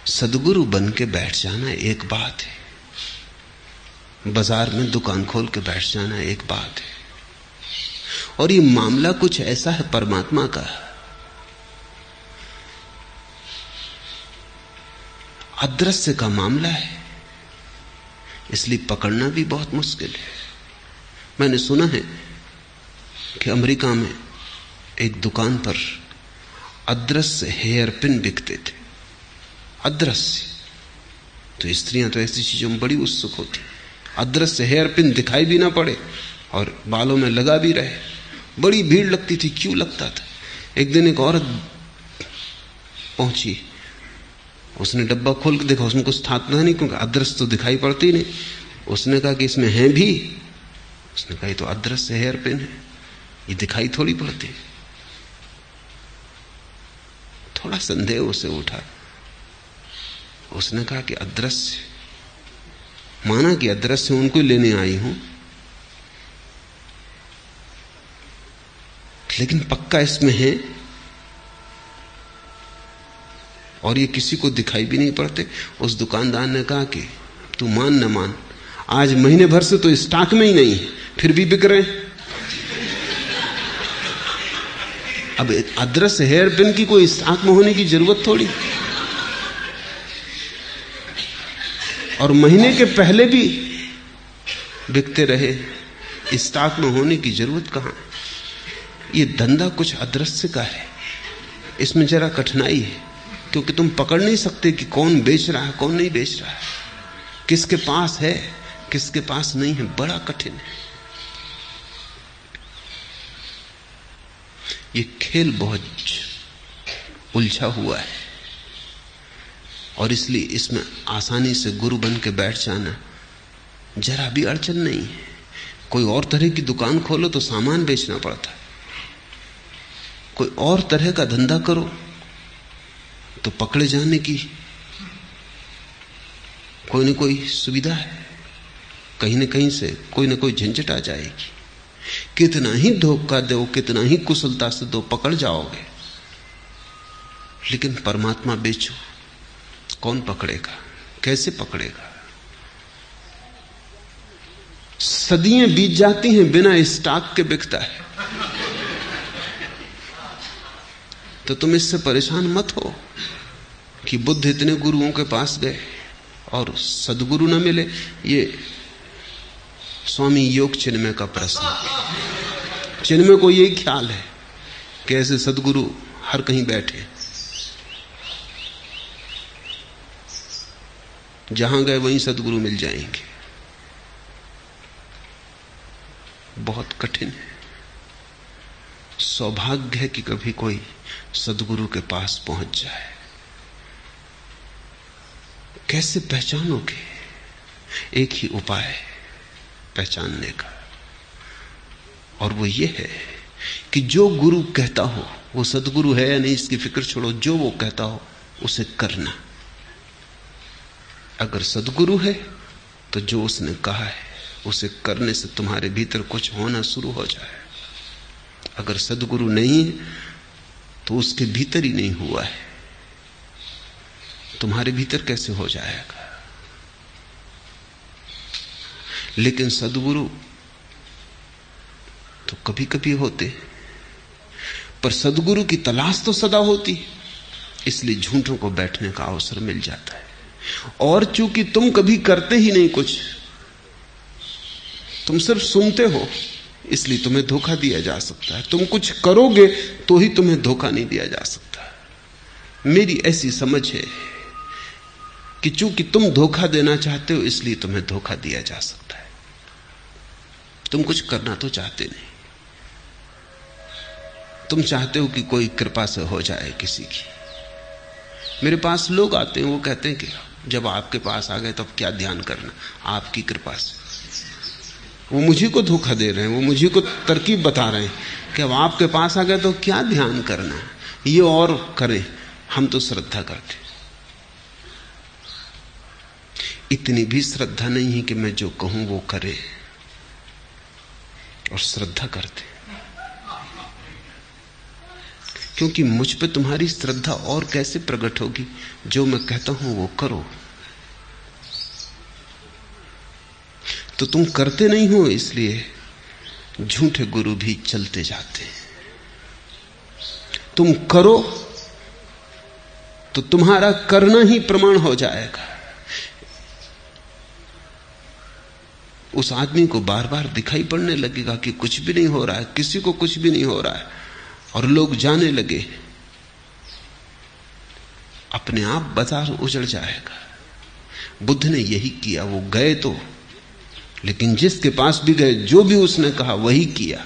S1: सद्गुरु बन के बैठ जाना एक बात है, बाजार में दुकान खोल के बैठ जाना एक बात है, और ये मामला कुछ ऐसा है परमात्मा का, अदृश्य का मामला है, इसलिए पकड़ना भी बहुत मुश्किल है। मैंने सुना है कि अमेरिका में एक दुकान पर अदृश्य हेयर पिन बिकते थे। अदृश्य, तो स्त्रियां तो ऐसी चीजों में बड़ी उत्सुक होती। अदृश्य हेयर पिन दिखाई भी ना पड़े और बालों में लगा भी रहे, बड़ी भीड़ लगती थी। क्यों लगता था? एक दिन एक औरत पहुंची, उसने डब्बा खोल के देखा, उसमें कुछ था नहीं, क्योंकि अदृश्य तो दिखाई पड़ती नहीं। उसने कहा कि इसमें है भी। उसने कहा ये तो अदृश्य हेयर पिन है, ये दिखाई थोड़ी पड़ती। थोड़ा संदेह उसे उठा। उसने कहा कि अदृश्य, माना कि अदृश्य उनको लेने आई हूं, लेकिन पक्का इसमें है, और ये किसी को दिखाई भी नहीं पड़ते। उस दुकानदार ने कहा कि तू मान न मान, आज महीने भर से तो स्टॉक में ही नहीं है, फिर भी बिक रहे हैं। अब अदरस हेयर पिन की कोई स्टॉक में होने की जरूरत थोड़ी, और महीने के पहले भी बिकते रहे, स्टॉक में होने की जरूरत कहां। ये धंधा कुछ अदृश्य का है, इसमें जरा कठिनाई है, क्योंकि तुम पकड़ नहीं सकते कि कौन बेच रहा है कौन नहीं बेच रहा है, किसके पास है किसके पास नहीं है, बड़ा कठिन है। ये खेल बहुत उलझा हुआ है, और इसलिए इसमें आसानी से गुरु बन के बैठ जाना जरा भी अड़चन नहीं है। कोई और तरह की दुकान खोलो तो सामान बेचना पड़ता है, कोई और तरह का धंधा करो तो पकड़े जाने की कोई न कोई सुविधा है, कहीं न कहीं से कोई न कोई झंझट आ जाएगी। कितना ही धोखा दो, कितना ही कुशलता से दो, पकड़ जाओगे। लेकिन परमात्मा बेचो, कौन पकड़ेगा, कैसे पकड़ेगा? सदियां बीत जाती हैं, बिना स्टॉक के बिकता है। तो तुम इससे परेशान मत हो कि बुद्ध इतने गुरुओं के पास गए और सदगुरु न मिले। ये स्वामी योग चिन्मय का प्रश्न। चिन्मय को यही ख्याल है कि ऐसे सदगुरु हर कहीं बैठे, जहां गए वहीं सदगुरु मिल जाएंगे। बहुत कठिन है। सौभाग्य है कि कभी कोई सदगुरु के पास पहुंच जाए। कैसे पहचानोगे? एक ही उपाय है पहचानने का, और वो ये है कि जो गुरु कहता हो, वो सदगुरु है या नहीं इसकी फिक्र छोड़ो, जो वो कहता हो उसे करना। अगर सदगुरु है तो जो उसने कहा है उसे करने से तुम्हारे भीतर कुछ होना शुरू हो जाए। अगर सदगुरु नहीं है तो उसके भीतर ही नहीं हुआ है, तुम्हारे भीतर कैसे हो जाएगा? लेकिन सदगुरु तो कभी कभी होते, पर सदगुरु की तलाश तो सदा होती, इसलिए झूठों को बैठने का अवसर मिल जाता है। और चूंकि तुम कभी करते ही नहीं कुछ, तुम सिर्फ सुनते हो, इसलिए तुम्हें धोखा दिया जा सकता है। तुम कुछ करोगे तो ही तुम्हें धोखा नहीं दिया जा सकता। मेरी ऐसी समझ है कि चूंकि तुम धोखा देना चाहते हो, इसलिए तुम्हें धोखा दिया जा सकता है। तुम कुछ करना तो चाहते नहीं, तुम चाहते हो कि कोई कृपा से हो जाए किसी की। मेरे पास लोग आते हैं, वो कहते हैं कि जब आपके पास आ गए तब क्या ध्यान करना, आपकी कृपा से। वो मुझे को धोखा दे रहे हैं, वो मुझे को तरकीब बता रहे हैं कि अब आपके पास आ गए तो क्या ध्यान करना, ये और करें, हम तो श्रद्धा करते। इतनी भी श्रद्धा नहीं है कि मैं जो कहूं वो करे, और श्रद्धा करते, क्योंकि मुझ पे तुम्हारी श्रद्धा और कैसे प्रकट होगी? जो मैं कहता हूं वो करो। तो तुम करते नहीं हो, इसलिए झूठे गुरु भी चलते जाते हैं। तुम करो तो तुम्हारा करना ही प्रमाण हो जाएगा। उस आदमी को बार बार दिखाई पड़ने लगेगा कि कुछ भी नहीं हो रहा है, किसी को कुछ भी नहीं हो रहा है, और लोग जाने लगे, अपने आप बाजार उजड़ जाएगा। बुद्ध ने यही किया। वो गए तो, लेकिन जिसके पास भी गए, जो भी उसने कहा वही किया।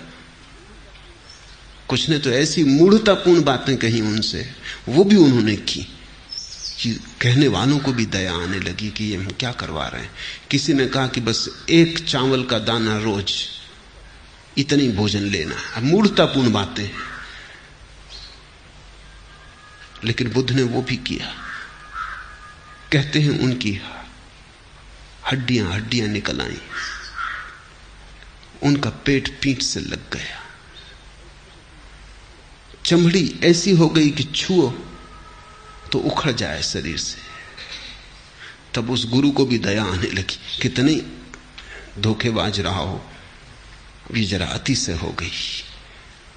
S1: कुछ ने तो ऐसी मूढ़तापूर्ण बातें कही उनसे, वो भी उन्होंने की कि कहने वालों को भी दया आने लगी कि ये हम क्या करवा रहे हैं। किसी ने कहा कि बस एक चावल का दाना रोज, इतनी भोजन लेना। मूढ़तापूर्ण बातें, लेकिन बुद्ध ने वो भी किया। कहते हैं उनकी हड्डियां हड्डियां निकल आई, उनका पेट पीठ से लग गया, चमड़ी ऐसी हो गई कि छुओ तो उखड़ जाए शरीर से। तब उस गुरु को भी दया आने लगी, कितनी धोखेबाज रहा हो, ये जरा अति से हो गई।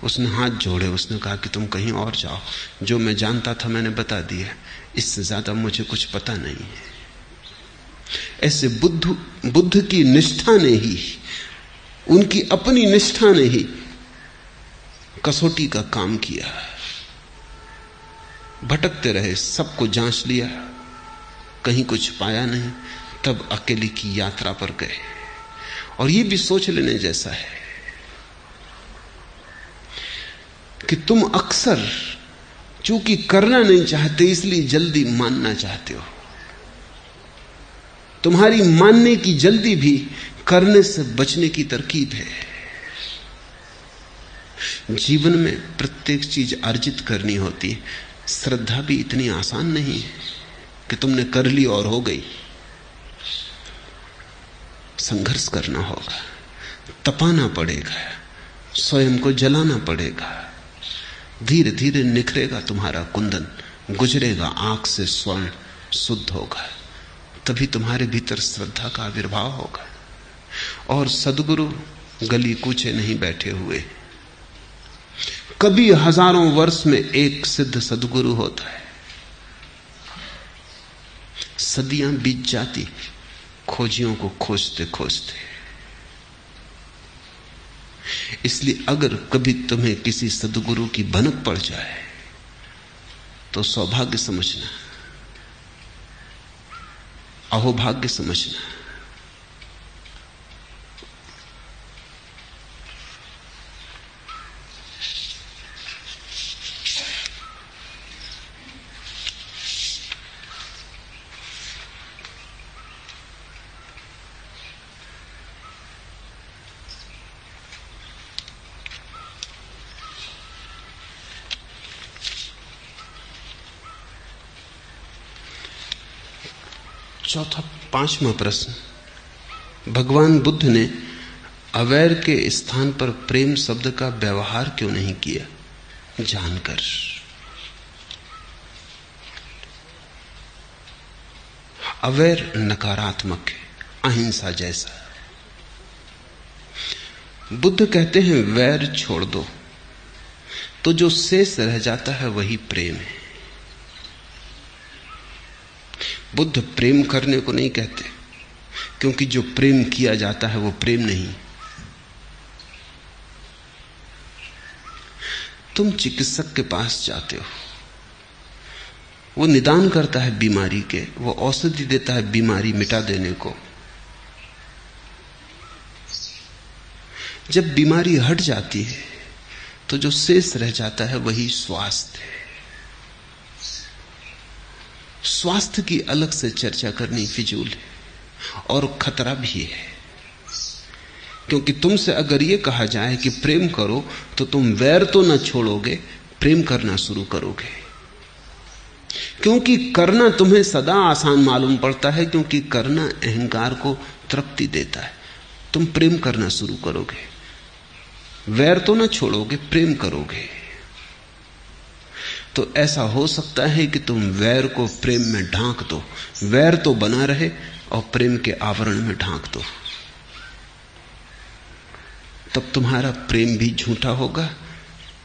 S1: उसने हाथ जोड़े, उसने कहा कि तुम कहीं और जाओ, जो मैं जानता था मैंने बता दिया, इससे ज्यादा मुझे कुछ पता नहीं है। ऐसे बुद्ध की निष्ठा ने ही, उनकी अपनी निष्ठा ने ही कसौटी का काम किया। भटकते रहे, सबको जांच लिया, कहीं कुछ पाया नहीं, तब अकेले की यात्रा पर गए। और ये भी सोच लेने जैसा है कि तुम अक्सर चूंकि करना नहीं चाहते इसलिए जल्दी मानना चाहते हो। तुम्हारी मानने की जल्दी भी करने से बचने की तरकीब है। जीवन में प्रत्येक चीज अर्जित करनी होती है। श्रद्धा भी इतनी आसान नहीं है कि तुमने कर ली और हो गई। संघर्ष करना होगा, तपाना पड़ेगा, स्वयं को जलाना पड़ेगा। धीरे धीरे निखरेगा तुम्हारा कुंदन, गुजरेगा आंख से स्वर्ण, शुद्ध होगा। तभी तुम्हारे भीतर श्रद्धा का आविर्भाव होगा। और सद्गुरु गली कूचे नहीं बैठे हुए, कभी हजारों वर्ष में एक सिद्ध सद्गुरु होता है। सदियां बीत जाती खोजियों को खोजते खोजते। इसलिए अगर कभी तुम्हें किसी सद्गुरु की भनक पड़ जाए तो सौभाग्य समझना, अहोभाग्य समझना। पांचवा प्रश्न, भगवान बुद्ध ने अवैर के स्थान पर प्रेम शब्द का व्यवहार क्यों नहीं किया? जानकर। अवैर नकारात्मक है, अहिंसा जैसा। बुद्ध कहते हैं वैर छोड़ दो, तो जो शेष रह जाता है वही प्रेम है। बुद्ध प्रेम करने को नहीं कहते, क्योंकि जो प्रेम किया जाता है वो प्रेम नहीं। तुम चिकित्सक के पास जाते हो, वो निदान करता है बीमारी के, वो औषधि देता है बीमारी मिटा देने को। जब बीमारी हट जाती है तो जो शेष रह जाता है वही स्वास्थ्य है। स्वास्थ्य की अलग से चर्चा करनी फिजूल है और खतरा भी है, क्योंकि तुमसे अगर यह कहा जाए कि प्रेम करो तो तुम वैर तो न छोड़ोगे, प्रेम करना शुरू करोगे। क्योंकि करना तुम्हें सदा आसान मालूम पड़ता है, क्योंकि करना अहंकार को तृप्ति देता है। तुम प्रेम करना शुरू करोगे, वैर तो न छोड़ोगे, प्रेम करोगे। तो ऐसा हो सकता है कि तुम वैर को प्रेम में ढांक दो, वैर तो बना रहे और प्रेम के आवरण में ढांक दो। तब तुम्हारा प्रेम भी झूठा होगा,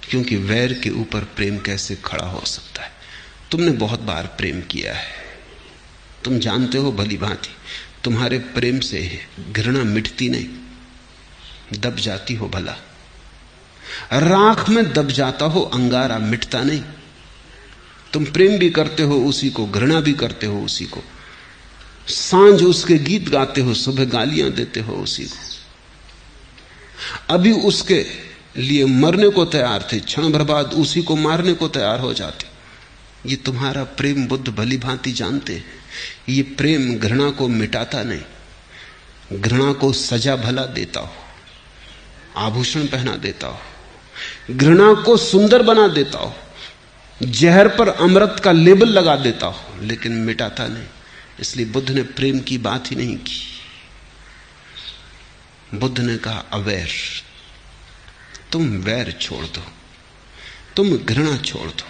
S1: क्योंकि वैर के ऊपर प्रेम कैसे खड़ा हो सकता है? तुमने बहुत बार प्रेम किया है, तुम जानते हो भली भांति। तुम्हारे प्रेम से घृणा मिटती नहीं, दब जाती हो भला। राख में दब जाता हो, अंगारा मिटता नहीं। तुम प्रेम भी करते हो उसी को, घृणा भी करते हो उसी को। सांझ उसके गीत गाते हो, सुबह गालियां देते हो उसी को। अभी उसके लिए मरने को तैयार थे, क्षण भर बाद उसी को मारने को तैयार हो जाते। ये तुम्हारा प्रेम बुद्ध भली भांति जानते हैं। ये प्रेम घृणा को मिटाता नहीं, घृणा को सजा भला देता हो, आभूषण पहना देता हो, घृणा को सुंदर बना देता हो, जहर पर अमृत का लेबल लगा देता हो, लेकिन मिटाता नहीं। इसलिए बुद्ध ने प्रेम की बात ही नहीं की। बुद्ध ने कहा अवैर, तुम वैर छोड़ दो। तुम घृणा छोड़ दो,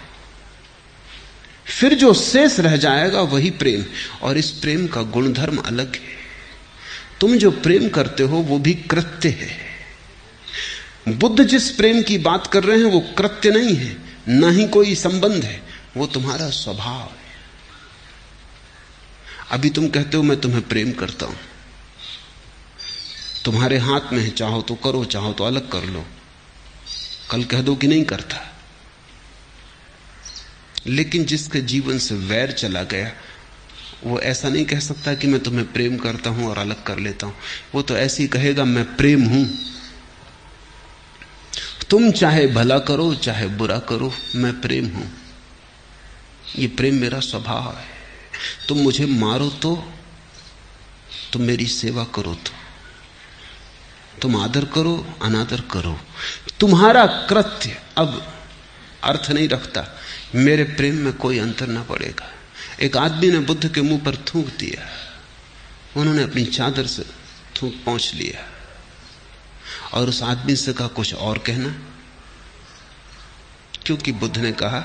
S1: फिर जो शेष रह जाएगा वही प्रेम। और इस प्रेम का गुणधर्म अलग है। तुम जो प्रेम करते हो वो भी कृत्य है। बुद्ध जिस प्रेम की बात कर रहे हैं वो कृत्य नहीं है, ना ही कोई संबंध है, वो तुम्हारा स्वभाव है। अभी तुम कहते हो मैं तुम्हें प्रेम करता हूं, तुम्हारे हाथ में है, चाहो तो करो, चाहो तो अलग कर लो। कल कह दो कि नहीं करता। लेकिन जिसके जीवन से वैर चला गया वो ऐसा नहीं कह सकता कि मैं तुम्हें प्रेम करता हूं और अलग कर लेता हूं। वो तो ऐसे ही कहेगा मैं प्रेम हूं, तुम चाहे भला करो चाहे बुरा करो, मैं प्रेम हूं। ये प्रेम मेरा स्वभाव है। तुम मुझे मारो तो, तुम मेरी सेवा करो तो, तुम आदर करो अनादर करो, तुम्हारा कृत्य अब अर्थ नहीं रखता। मेरे प्रेम में कोई अंतर ना पड़ेगा। एक आदमी ने बुद्ध के मुंह पर थूक दिया, उन्होंने अपनी चादर से थूक पोंछ लिया और उस आदमी से कहा कुछ और कहना, क्योंकि बुद्ध ने कहा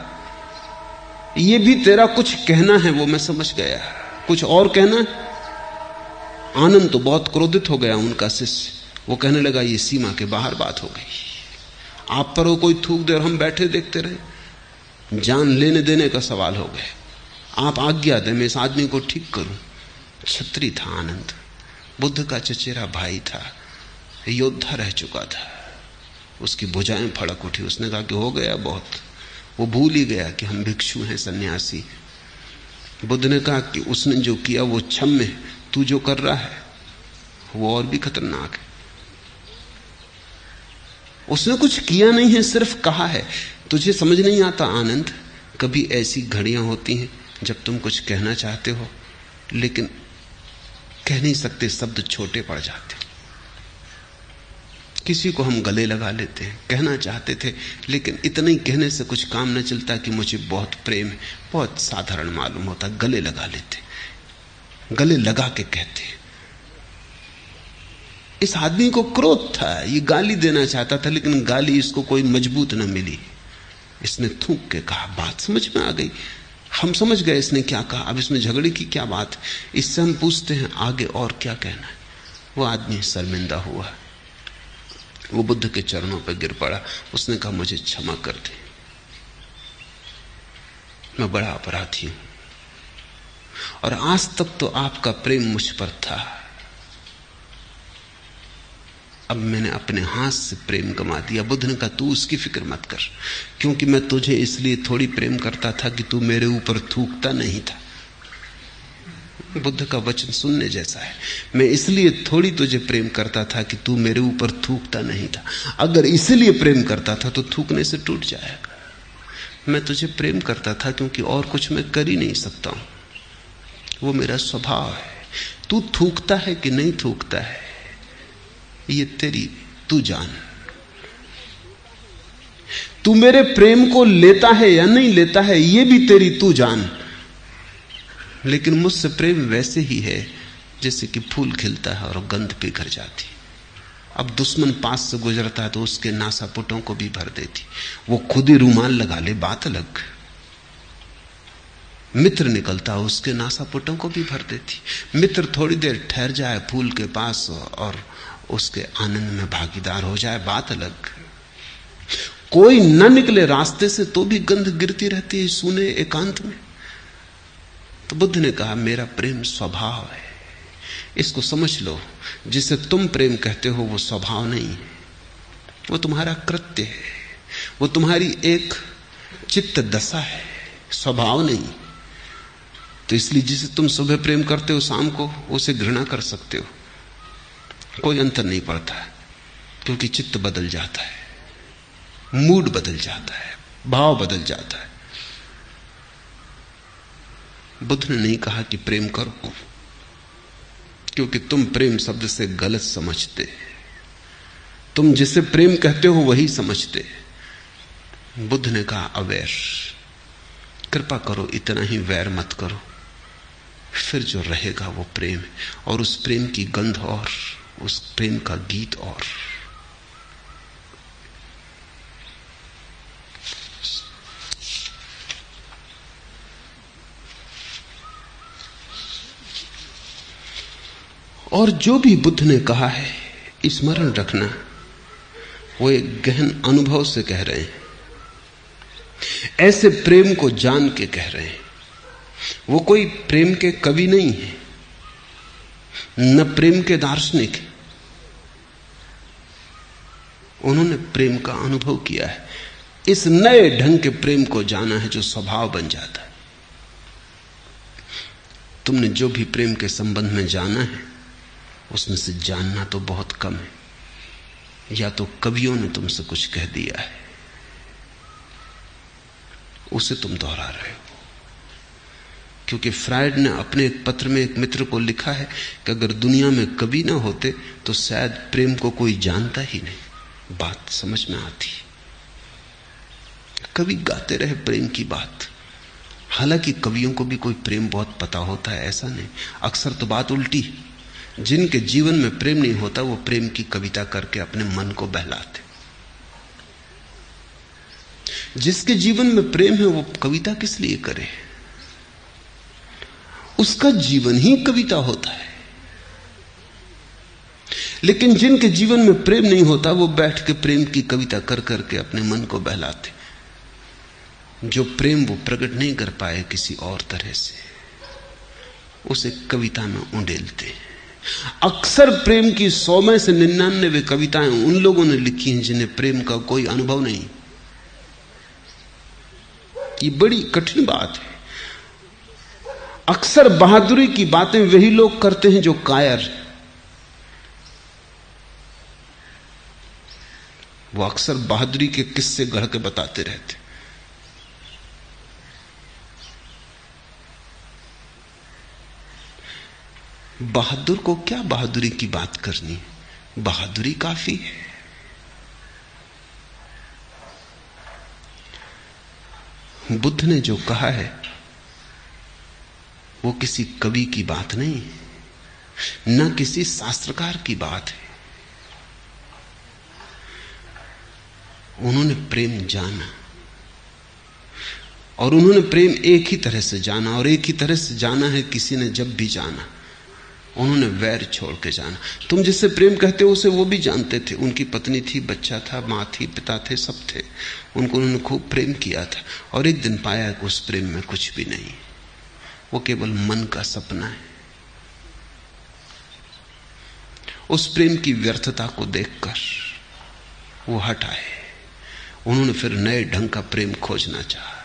S1: ये भी तेरा कुछ कहना है, वो मैं समझ गया, कुछ और कहना। आनंद तो बहुत क्रोधित हो गया उनका शिष्य, वो कहने लगा ये सीमा के बाहर बात हो गई, आप पर वो कोई थूक दे और हम बैठे देखते रहे, जान लेने देने का सवाल हो गया। आप आज्ञा दें मैं इस आदमी को ठीक करूं। छत्री था आनंद, बुद्ध का चचेरा भाई था, योद्धा रह चुका था। उसकी भुजाएं फड़क उठी, उसने कहा कि हो गया बहुत। वो भूल ही गया कि हम भिक्षु हैं, सन्यासी। बुद्ध ने कहा कि उसने जो किया वो क्षम्य, तू जो कर रहा है वो और भी खतरनाक है। उसने कुछ किया नहीं है, सिर्फ कहा है। तुझे समझ नहीं आता आनंद, कभी ऐसी घड़ियां होती हैं जब तुम कुछ कहना चाहते हो लेकिन कह नहीं सकते, शब्द छोटे पड़ जाते। किसी को हम गले लगा लेते हैं, कहना चाहते थे लेकिन इतना ही कहने से कुछ काम न चलता कि मुझे बहुत प्रेम है, बहुत साधारण मालूम होता, गले लगा लेते, गले लगा के कहते हैं। इस आदमी को क्रोध था, ये गाली देना चाहता था लेकिन गाली इसको कोई मजबूत न मिली। इसने थूक के कहा, बात समझ में आ गई, हम समझ गए इसने क्या कहा, अब इसमें झगड़े की क्या बात। इससे हम पूछते हैं आगे और क्या कहना है। वो आदमी शर्मिंदा हुआ, वो बुद्ध के चरणों पर गिर पड़ा। उसने कहा मुझे क्षमा कर दे, मैं बड़ा अपराधी हूं और आज तक तो आपका प्रेम मुझ पर था, अब मैंने अपने हाथ से प्रेम गंवा दिया। बुद्ध ने कहा तू उसकी फिक्र मत कर, क्योंकि मैं तुझे इसलिए थोड़ी प्रेम करता था कि तू मेरे ऊपर थूकता नहीं था। बुद्ध का वचन सुनने जैसा है। मैं इसलिए थोड़ी तुझे प्रेम करता था कि तू मेरे ऊपर थूकता नहीं था। अगर इसलिए प्रेम करता था तो थूकने से टूट जाएगा। मैं तुझे प्रेम करता था क्योंकि और कुछ मैं कर ही नहीं सकता हूं, वो मेरा स्वभाव है। तू थूकता है कि नहीं थूकता है ये तेरी तू जान। तू मेरे प्रेम को लेता है या नहीं लेता है ये भी तेरी तू जान। लेकिन मुझसे प्रेम वैसे ही है जैसे कि फूल खिलता है और गंध पिघल जाती। अब दुश्मन पास से गुजरता है तो उसके नासापुटों को भी भर देती, वो खुद ही रूमाल लगा ले बात अलग। मित्र निकलता है उसके नासापुटों को भी भर देती। मित्र थोड़ी देर ठहर जाए फूल के पास और उसके आनंद में भागीदार हो जाए बात अलग। कोई न निकले रास्ते से तो भी गंध गिरती रहती है सूने एकांत में। तो बुद्ध ने कहा मेरा प्रेम स्वभाव है, इसको समझ लो। जिसे तुम प्रेम कहते हो वो स्वभाव नहीं है, वो तुम्हारा कृत्य है, वो तुम्हारी एक चित्त दशा है, स्वभाव नहीं। तो इसलिए जिसे तुम सुबह प्रेम करते हो शाम को उसे घृणा कर सकते हो, कोई अंतर नहीं पड़ता है, क्योंकि चित्त बदल जाता है, मूड बदल जाता है, भाव बदल जाता है। बुद्ध ने नहीं कहा कि प्रेम करो, क्योंकि तुम प्रेम शब्द से गलत समझते, तुम जिसे प्रेम कहते हो वही समझते। बुद्ध ने कहा अवैर, कृपा करो इतना ही वैर मत करो, फिर जो रहेगा वो प्रेम है, और उस प्रेम की गंध और उस प्रेम का गीत और। और जो भी बुद्ध ने कहा है स्मरण रखना, वो एक गहन अनुभव से कह रहे हैं, ऐसे प्रेम को जान के कह रहे हैं। वो कोई प्रेम के कवि नहीं है, न प्रेम के दार्शनिक। उन्होंने प्रेम का अनुभव किया है, इस नए ढंग के प्रेम को जाना है जो स्वभाव बन जाता है। तुमने जो भी प्रेम के संबंध में जाना है, उसमें से जानना तो बहुत कम है, या तो कवियों ने तुमसे कुछ कह दिया है, उसे तुम दोहरा रहे हो। क्योंकि फ्रायड ने अपने एक पत्र में एक मित्र को लिखा है कि अगर दुनिया में कवि ना होते तो शायद प्रेम को कोई जानता ही नहीं। बात समझ में आती। कवि गाते रहे प्रेम की बात, हालांकि कवियों को भी कोई प्रेम बहुत पता होता है ऐसा नहीं। अक्सर तो बात उल्टी है, जिनके जीवन में प्रेम नहीं होता वो प्रेम की कविता करके अपने मन को बहलाते। जिसके जीवन में प्रेम है वो कविता किस लिए करे, उसका जीवन ही कविता होता है। लेकिन जिनके जीवन में प्रेम नहीं होता वो बैठ के प्रेम की कविता कर करके अपने मन को बहलाते। जो प्रेम वो प्रकट नहीं कर पाए किसी और तरह से, उसे कविता में उंडेलते। अक्सर प्रेम की 100 में से 99 कविताएं उन लोगों ने लिखी हैं जिन्हें प्रेम का कोई अनुभव नहीं। ये बड़ी कठिन बात है। अक्सर बहादुरी की बातें वही लोग करते हैं जो कायर। वो अक्सर बहादुरी के किस्से गढ़ के बताते रहते। बहादुर को क्या बहादुरी की बात करनी है, बहादुरी काफी है। बुद्ध ने जो कहा है वो किसी कवि की बात नहीं, न किसी शास्त्रकार की बात है। उन्होंने प्रेम जाना, और उन्होंने प्रेम एक ही तरह से जाना, और एक ही तरह से जाना है किसी ने जब भी जाना। उन्होंने वैर छोड़ के जाना। तुम जिससे प्रेम कहते हो उसे वो भी जानते थे। उनकी पत्नी थी, बच्चा था, मां थी, पिता थे, सब थे। उनको उन्होंने खूब प्रेम किया था, और एक दिन पाया कि उस प्रेम में कुछ भी नहीं, वो केवल मन का सपना है। उस प्रेम की व्यर्थता को देखकर वो हट आए। उन्होंने फिर नए ढंग का प्रेम खोजना चाहा।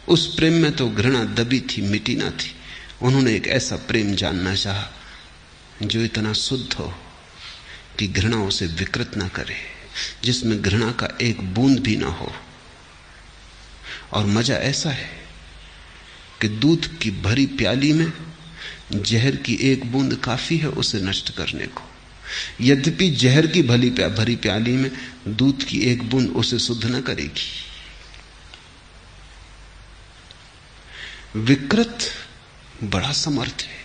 S1: उस प्रेम में तो घृणा दबी थी, मिटी ना थी। उन्होंने एक ऐसा प्रेम जानना चाहा जो इतना शुद्ध हो कि घृणा उसे विकृत ना करे, जिसमें घृणा का एक बूंद भी ना हो। और मजा ऐसा है कि दूध की भरी प्याली में जहर की एक बूंद काफी है उसे नष्ट करने को। यद्यपि जहर की भरी प्याली में दूध की एक बूंद उसे शुद्ध न करेगी। विकृत बड़ा समर्थ है,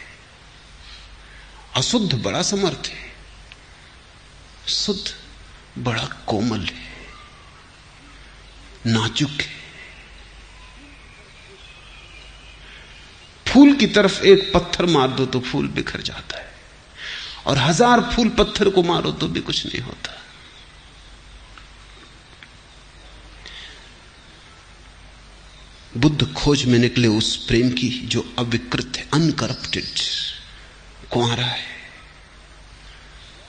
S1: अशुद्ध बड़ा समर्थ है, शुद्ध बड़ा कोमल है, नाजुक है। फूल की तरफ एक पत्थर मार दो तो फूल बिखर जाता है, और 1000 फूल पत्थर को मारो तो भी कुछ नहीं होता। बुद्ध खोज में निकले उस प्रेम की जो अविकृत है, अनकरप्टेड, कुंवारा है।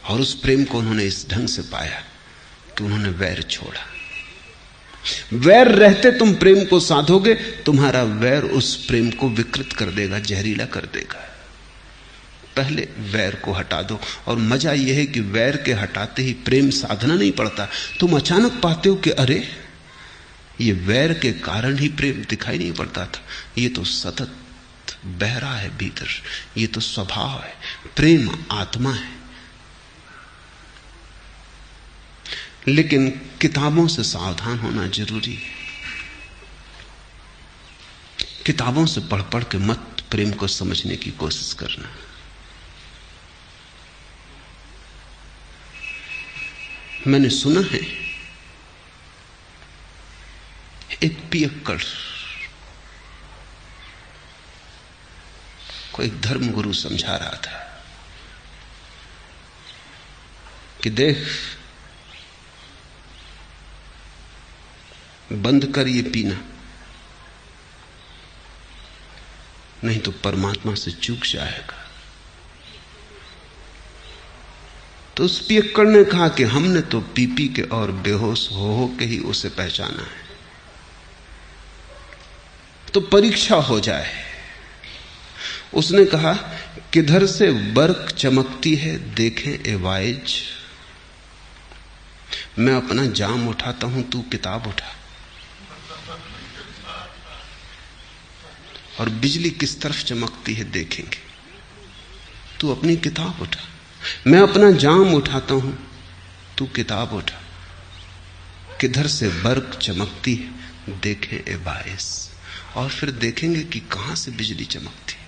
S1: और उस प्रेम को उन्होंने इस ढंग से पाया कि उन्होंने वैर छोड़ा। वैर रहते तुम प्रेम को साधोगे, तुम्हारा वैर उस प्रेम को विकृत कर देगा, जहरीला कर देगा। पहले वैर को हटा दो। और मजा यह है कि वैर के हटाते ही प्रेम साधना नहीं पड़ता। तुम अचानक पाते हो कि अरे ये वैर के कारण ही प्रेम दिखाई नहीं पड़ता था, ये तो सतत बह रहा है भीतर, ये तो स्वभाव है। प्रेम आत्मा है। लेकिन किताबों से सावधान होना जरूरी है। किताबों से पढ़ पढ़ के मत प्रेम को समझने की कोशिश करना। मैंने सुना है एक पियक्कड़ को एक धर्म गुरु समझा रहा था कि देख, बंद कर ये पीना, नहीं तो परमात्मा से चूक जाएगा। तो उस पियक्कड़ ने कहा कि हमने तो पी पी के और बेहोश हो के ही उसे पहचाना है, तो परीक्षा हो जाए। उसने कहा, किधर से बर्क चमकती है देखें ए वाइज, मैं अपना जाम उठाता हूं, तू किताब उठा। और बिजली किस तरफ चमकती है देखेंगे, तू अपनी किताब उठा। मैं अपना जाम उठाता हूं, तू किताब उठा। किधर से बर्क चमकती है देखें ए बाइस, और फिर देखेंगे कि कहां से बिजली चमकती है,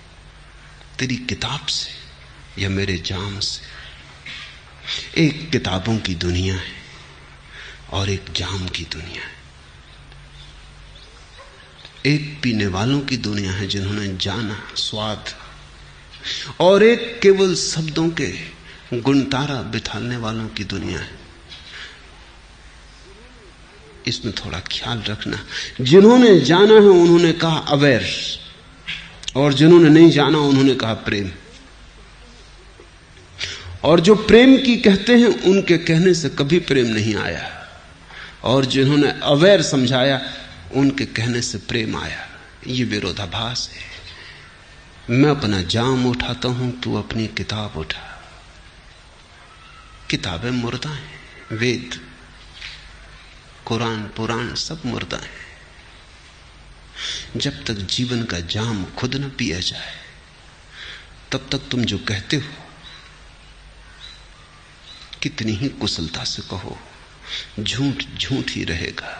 S1: तेरी किताब से या मेरे जाम से। एक किताबों की दुनिया है और एक जाम की दुनिया है। एक पीने वालों की दुनिया है जिन्होंने जाना स्वाद, और एक केवल शब्दों के गुणतारा बिठाने वालों की दुनिया है। इसमें थोड़ा ख्याल रखना। जिन्होंने जाना है उन्होंने कहा अवेयर, और जिन्होंने नहीं जाना उन्होंने कहा प्रेम। और जो प्रेम की कहते हैं उनके कहने से कभी प्रेम नहीं आया, और जिन्होंने अवेयर समझाया उनके कहने से प्रेम आया। ये विरोधाभास है। मैं अपना जाम उठाता हूं, तू अपनी किताब उठा। किताबें मुर्दा हैं, वेद कुरान पुराण सब मुर्दा हैं। जब तक जीवन का जाम खुद न पिया जाए तब तक तुम जो कहते हो कितनी ही कुशलता से कहो, झूठ झूठ ही रहेगा,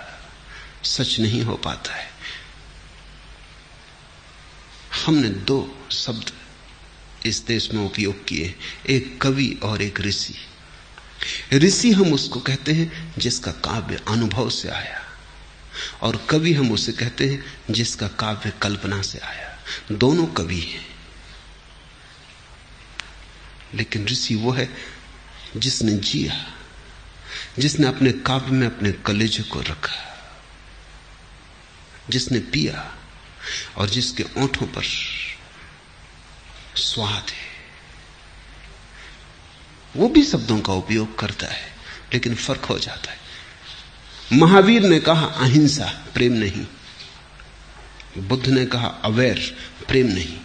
S1: सच नहीं हो पाता है। हमने दो शब्द इस देश में उपयोग किए, एक कवि और एक ऋषि। ऋषि हम उसको कहते हैं जिसका काव्य अनुभव से आया, और कवि हम उसे कहते हैं जिसका काव्य कल्पना से आया। दोनों कवि हैं, लेकिन ऋषि वो है जिसने जिया, जिसने अपने काव्य में अपने कलेजे को रखा, जिसने पिया और जिसके ओंठों पर स्वाद है। वो भी शब्दों का उपयोग करता है, लेकिन फर्क हो जाता है। महावीर ने कहा अहिंसा, प्रेम नहीं। बुद्ध ने कहा अवेयर, प्रेम नहीं।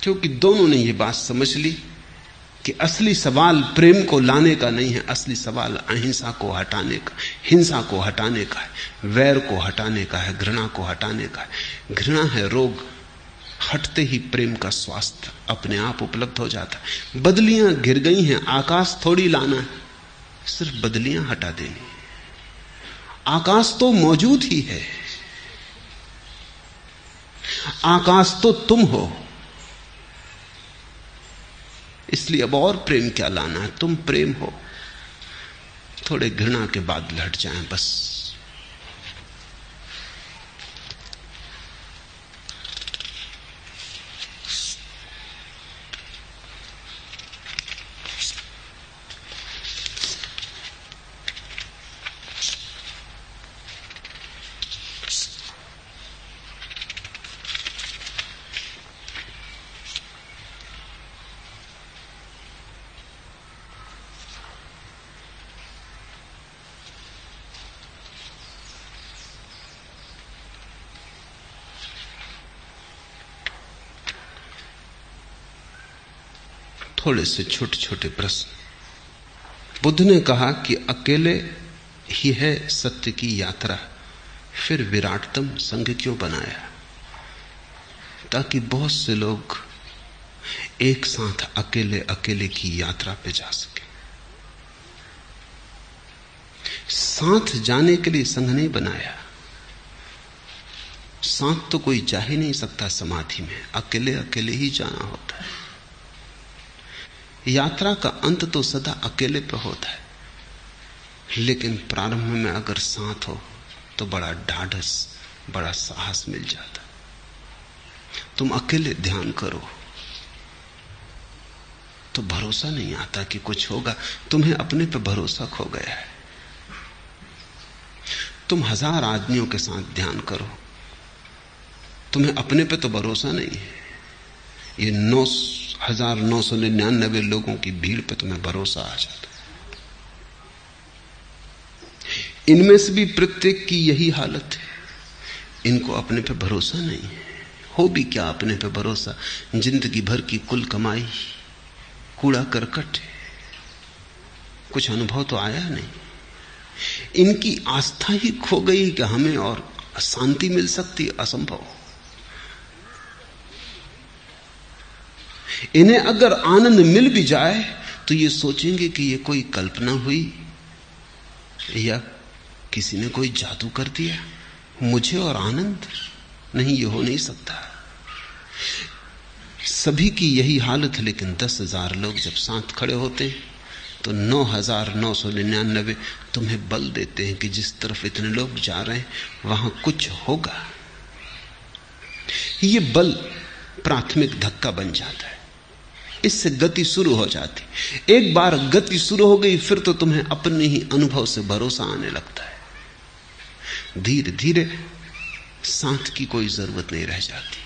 S1: क्योंकि दोनों ने ये बात समझ ली कि असली सवाल प्रेम को लाने का नहीं है, असली सवाल अहिंसा को हटाने का, हिंसा को हटाने का है, वैर को हटाने का है, घृणा को हटाने का है। घृणा है रोग, हटते ही प्रेम का स्वास्थ्य अपने आप उपलब्ध हो जाता है। बदलियां घिर गई हैं, आकाश थोड़ी लाना है, सिर्फ बदलियां हटा देनी। आकाश तो मौजूद ही है, आकाश तो तुम हो। इसलिए अब और प्रेम क्या लाना है, तुम प्रेम हो। थोड़े घृणा के बादल हट जाएं बस। थोड़े से छोटे छोटे प्रश्न। बुद्ध ने कहा कि अकेले ही है सत्य की यात्रा, फिर विराटतम संघ क्यों बनाया? ताकि बहुत से लोग एक साथ अकेले अकेले की यात्रा पे जा सके। साथ जाने के लिए संघ नहीं बनाया। साथ तो कोई जा ही नहीं सकता समाधि में, अकेले अकेले ही जाना होता है। यात्रा का अंत तो सदा अकेले पर होता है, लेकिन प्रारंभ में अगर साथ हो तो बड़ा ढाढ़स, बड़ा साहस मिल जाता। तुम अकेले ध्यान करो तो भरोसा नहीं आता कि कुछ होगा। तुम्हें अपने पे भरोसा खो गया है। तुम 1000 आदमियों के साथ ध्यान करो, तुम्हें अपने पे तो भरोसा नहीं है। ये 9,999 लोगों की भीड़ पे तुम्हें भरोसा आ जाता। इनमें से भी प्रत्येक की यही हालत है। इनको अपने पे भरोसा नहीं है। हो भी क्या अपने पे भरोसा? जिंदगी भर की कुल कमाई कूड़ा करकट है, कुछ अनुभव तो आया नहीं। इनकी आस्था ही खो गई कि हमें और शांति मिल सकती, असंभव। इन्हें अगर आनंद मिल भी जाए तो ये सोचेंगे कि ये कोई कल्पना हुई या किसी ने कोई जादू कर दिया। मुझे और आनंद नहीं, ये हो नहीं सकता। सभी की यही हालत है। लेकिन 10,000 लोग जब साथ खड़े होते हैं तो 9,999 तुम्हें बल देते हैं कि जिस तरफ इतने लोग जा रहे हैं वहां कुछ होगा। ये बल प्राथमिक धक्का बन जाता है। इससे गति शुरू हो जाती। एक बार गति शुरू हो गई फिर तो तुम्हें अपने ही अनुभव से भरोसा आने लगता है। धीरे धीरे साथ की कोई जरूरत नहीं रह जाती,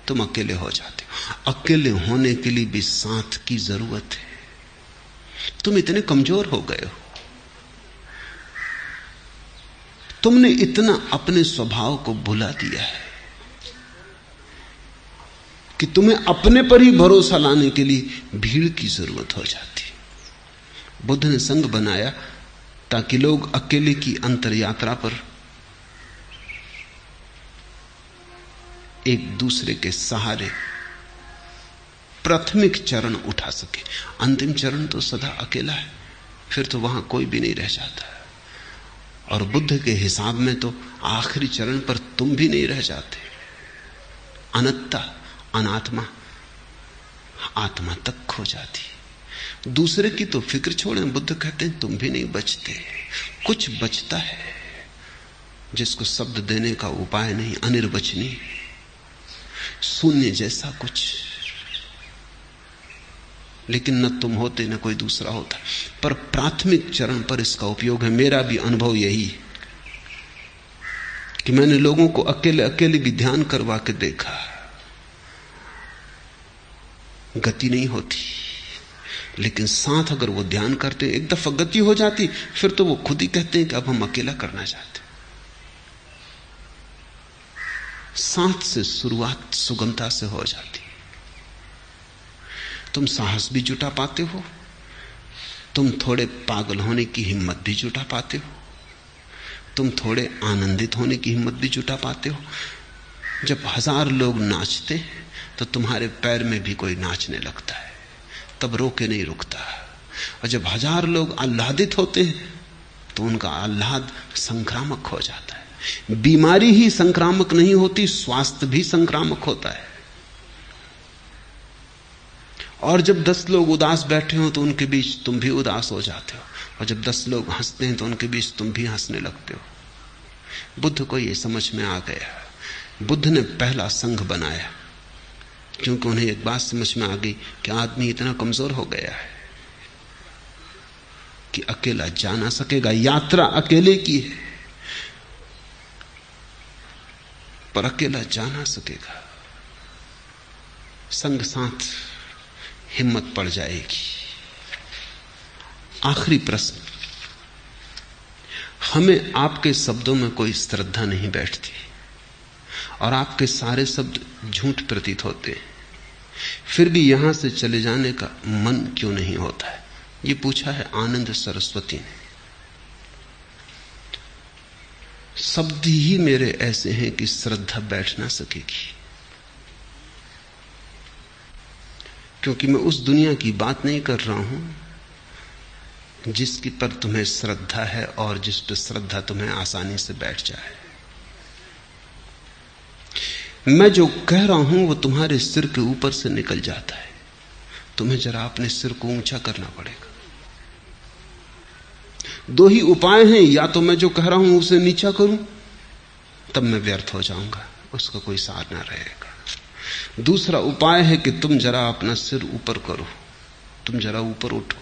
S1: तुम अकेले हो जाते हो। अकेले होने के लिए भी साथ की जरूरत है। तुम इतने कमजोर हो गए हो, तुमने इतना अपने स्वभाव को भुला दिया है कि तुम्हें अपने पर ही भरोसा लाने के लिए भीड़ की जरूरत हो जाती। बुद्ध ने संघ बनाया ताकि लोग अकेले की अंतर यात्रा पर एक दूसरे के सहारे प्राथमिक चरण उठा सके। अंतिम चरण तो सदा अकेला है, फिर तो वहां कोई भी नहीं रह जाता। और बुद्ध के हिसाब में तो आखिरी चरण पर तुम भी नहीं रह जाते। अनत्ता, अनात्मा, आत्मा तक खो जाती। दूसरे की तो फिक्र छोड़ें, बुद्ध कहते हैं तुम भी नहीं बचते। कुछ बचता है जिसको शब्द देने का उपाय नहीं, अनिर्वचनीय, शून्य जैसा कुछ। लेकिन न तुम होते न कोई दूसरा होता। पर प्राथमिक चरण पर इसका उपयोग है। मेरा भी अनुभव यही है कि मैंने लोगों को अकेले अकेले भी ध्यान करवा के देखा, गति नहीं होती। लेकिन साथ अगर वो ध्यान करते, एक दफा गति हो जाती, फिर तो वो खुद ही कहते हैं कि अब हम अकेला करना चाहते। साथ से शुरुआत सुगमता से हो जाती। तुम साहस भी जुटा पाते हो, तुम थोड़े पागल होने की हिम्मत भी जुटा पाते हो, तुम थोड़े आनंदित होने की हिम्मत भी जुटा पाते हो। जब 1000 लोग नाचते तो तुम्हारे पैर में भी कोई नाचने लगता है, तब रोके नहीं रुकता। और जब 1000 लोग आह्लादित होते हैं तो उनका आह्लाद संक्रामक हो जाता है। बीमारी ही संक्रामक नहीं होती, स्वास्थ्य भी संक्रामक होता है। और जब 10 लोग उदास बैठे हो तो उनके बीच तुम भी उदास हो जाते हो। और जब 10 लोग हंसते हैं तो उनके बीच तुम भी हंसने लगते हो। बुद्ध को यह समझ में आ गया। बुद्ध ने पहला संघ बनाया क्योंकि उन्हें एक बात समझ में आ गई कि आदमी इतना कमजोर हो गया है कि अकेला जा ना सकेगा। यात्रा अकेले की है पर अकेला जा ना सकेगा। संग साथ हिम्मत पड़ जाएगी। आखिरी प्रश्न, हमें आपके शब्दों में कोई श्रद्धा नहीं बैठती और आपके सारे शब्द झूठ प्रतीत होते हैं, फिर भी यहां से चले जाने का मन क्यों नहीं होता है? ये पूछा है आनंद सरस्वती ने। शब्द ही मेरे ऐसे हैं कि श्रद्धा बैठ ना सकेगी, क्योंकि मैं उस दुनिया की बात नहीं कर रहा हूं जिसकी पर तुम्हें श्रद्धा है और जिस पर श्रद्धा तुम्हें आसानी से बैठ जाए। मैं जो कह रहा हूं वो तुम्हारे सिर के ऊपर से निकल जाता है। तुम्हें जरा अपने सिर को ऊंचा करना पड़ेगा। 2 ही उपाय हैं, या तो मैं जो कह रहा हूं उसे नीचा करूं, तब मैं व्यर्थ हो जाऊंगा, उसका कोई सार ना रहेगा। दूसरा उपाय है कि तुम जरा अपना सिर ऊपर करो, तुम जरा ऊपर उठो।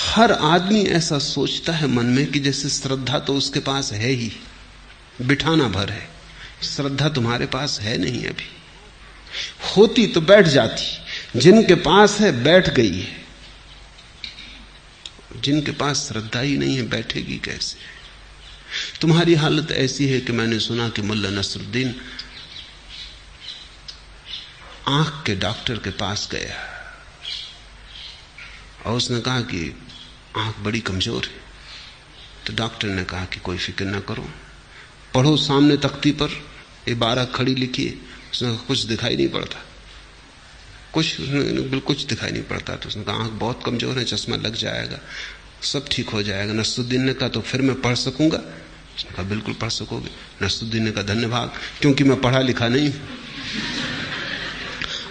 S1: हर आदमी ऐसा सोचता है मन में कि जैसे श्रद्धा तो उसके पास है ही, बिठाना भर है। श्रद्धा तुम्हारे पास है नहीं, अभी होती तो बैठ जाती। जिनके पास है बैठ गई है, जिनके पास श्रद्धा ही नहीं है बैठेगी कैसे? तुम्हारी हालत ऐसी है कि मैंने सुना कि मुल्ला नसरुद्दीन आंख के डॉक्टर के पास गया और उसने कहा कि आंख बड़ी कमजोर है। तो डॉक्टर ने कहा कि कोई फिक्र ना करो, पढ़ो सामने तख्ती पर इबारत खड़ी लिखी है। उसने कहा कुछ दिखाई नहीं पड़ता, बिल्कुल कुछ दिखाई नहीं पड़ता। तो उसने कहा आंख बहुत कमजोर है, चश्मा लग जाएगा, सब ठीक हो जाएगा। नसरुद्दीन ने कहा तो फिर मैं पढ़ सकूंगा? उसने कहा बिल्कुल पढ़ सकोगे। नसरुद्दीन ने कहा धन्यवाद, क्योंकि मैं पढ़ा लिखा नहीं हूं।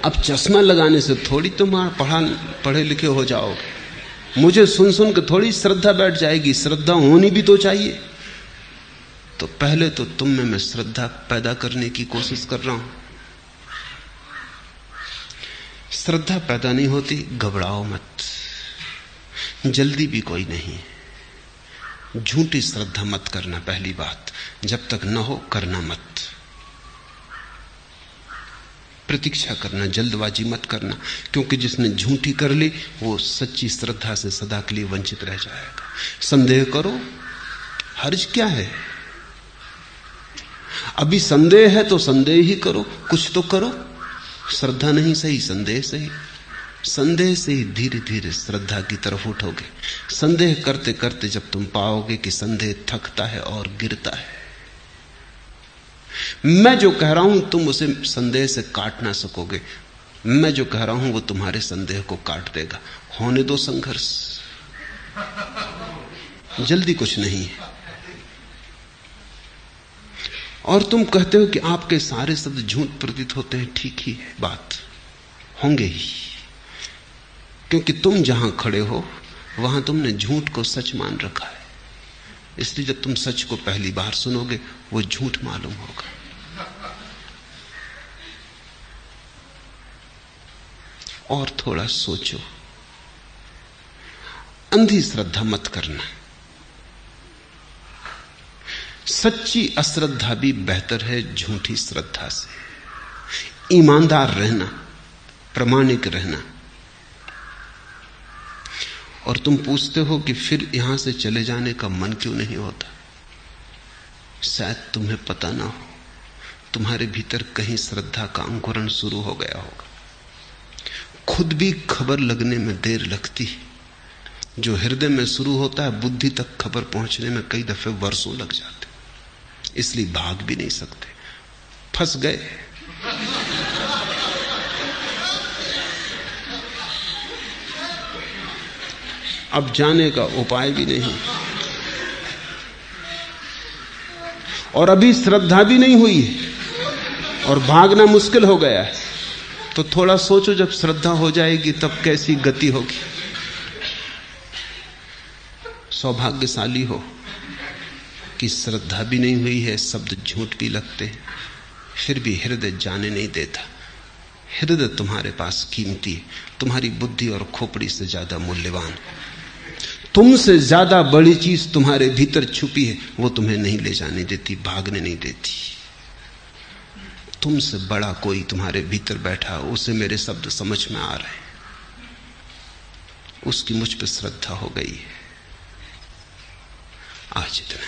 S1: अब चश्मा लगाने से थोड़ी तुम पढ़े लिखे हो जाओगे। मुझे सुन सुन के थोड़ी श्रद्धा बैठ जाएगी, श्रद्धा होनी भी तो चाहिए। तो पहले तो तुम में मैं श्रद्धा पैदा करने की कोशिश कर रहा हूं। श्रद्धा पैदा नहीं होती, घबराओ मत, जल्दी भी कोई नहीं। झूठी श्रद्धा मत करना, पहली बात। जब तक न हो करना मत, प्रतीक्षा करना, जल्दबाजी मत करना, क्योंकि जिसने झूठी कर ली वो सच्ची श्रद्धा से सदा के लिए वंचित रह जाएगा। संदेह करो, हर्ज क्या है? अभी संदेह है तो संदेह ही करो, कुछ तो करो। श्रद्धा नहीं सही, संदेह सही। संदेह से ही धीरे धीरे श्रद्धा की तरफ उठोगे। संदेह करते करते जब तुम पाओगे कि संदेह थकता है और गिरता है, मैं जो कह रहा हूं तुम उसे संदेह से काट ना सकोगे। मैं जो कह रहा हूं वो तुम्हारे संदेह को काट देगा। होने दो संघर्ष, जल्दी कुछ नहीं है। और तुम कहते हो कि आपके सारे शब्द झूठ प्रतीत होते हैं, ठीक ही है, बात होंगे ही, क्योंकि तुम जहां खड़े हो वहां तुमने झूठ को सच मान रखा है। इसलिए जब तुम सच को पहली बार सुनोगे वो झूठ मालूम होगा। और थोड़ा सोचो, अंधी श्रद्धा मत करना। सच्ची अश्रद्धा भी बेहतर है झूठी श्रद्धा से। ईमानदार रहना, प्रामाणिक रहना। और तुम पूछते हो कि फिर यहां से चले जाने का मन क्यों नहीं होता? शायद तुम्हें पता ना हो, तुम्हारे भीतर कहीं श्रद्धा का अंकुरण शुरू हो गया होगा। खुद भी खबर लगने में देर लगती है। जो हृदय में शुरू होता है बुद्धि तक खबर पहुंचने में कई दफे वर्षों लग जाते, इसलिए भाग भी नहीं सकते, फंस गए। अब जाने का उपाय भी नहीं, और अभी श्रद्धा भी नहीं हुई है और भागना मुश्किल हो गया है। तो थोड़ा सोचो, जब श्रद्धा हो जाएगी तब कैसी गति होगी। सौभाग्यशाली हो कि श्रद्धा भी नहीं हुई है, शब्द झूठ भी लगते हैं, फिर भी हृदय जाने नहीं देता। हृदय तुम्हारे पास कीमती है, तुम्हारी बुद्धि और खोपड़ी से ज्यादा मूल्यवान। तुमसे ज्यादा बड़ी चीज तुम्हारे भीतर छुपी है, वो तुम्हें नहीं ले जाने देती, भागने नहीं देती। तुमसे बड़ा कोई तुम्हारे भीतर बैठा, उसे मेरे शब्द समझ में आ रहे हैं, उसकी मुझ पर श्रद्धा हो गई है। आज इतना।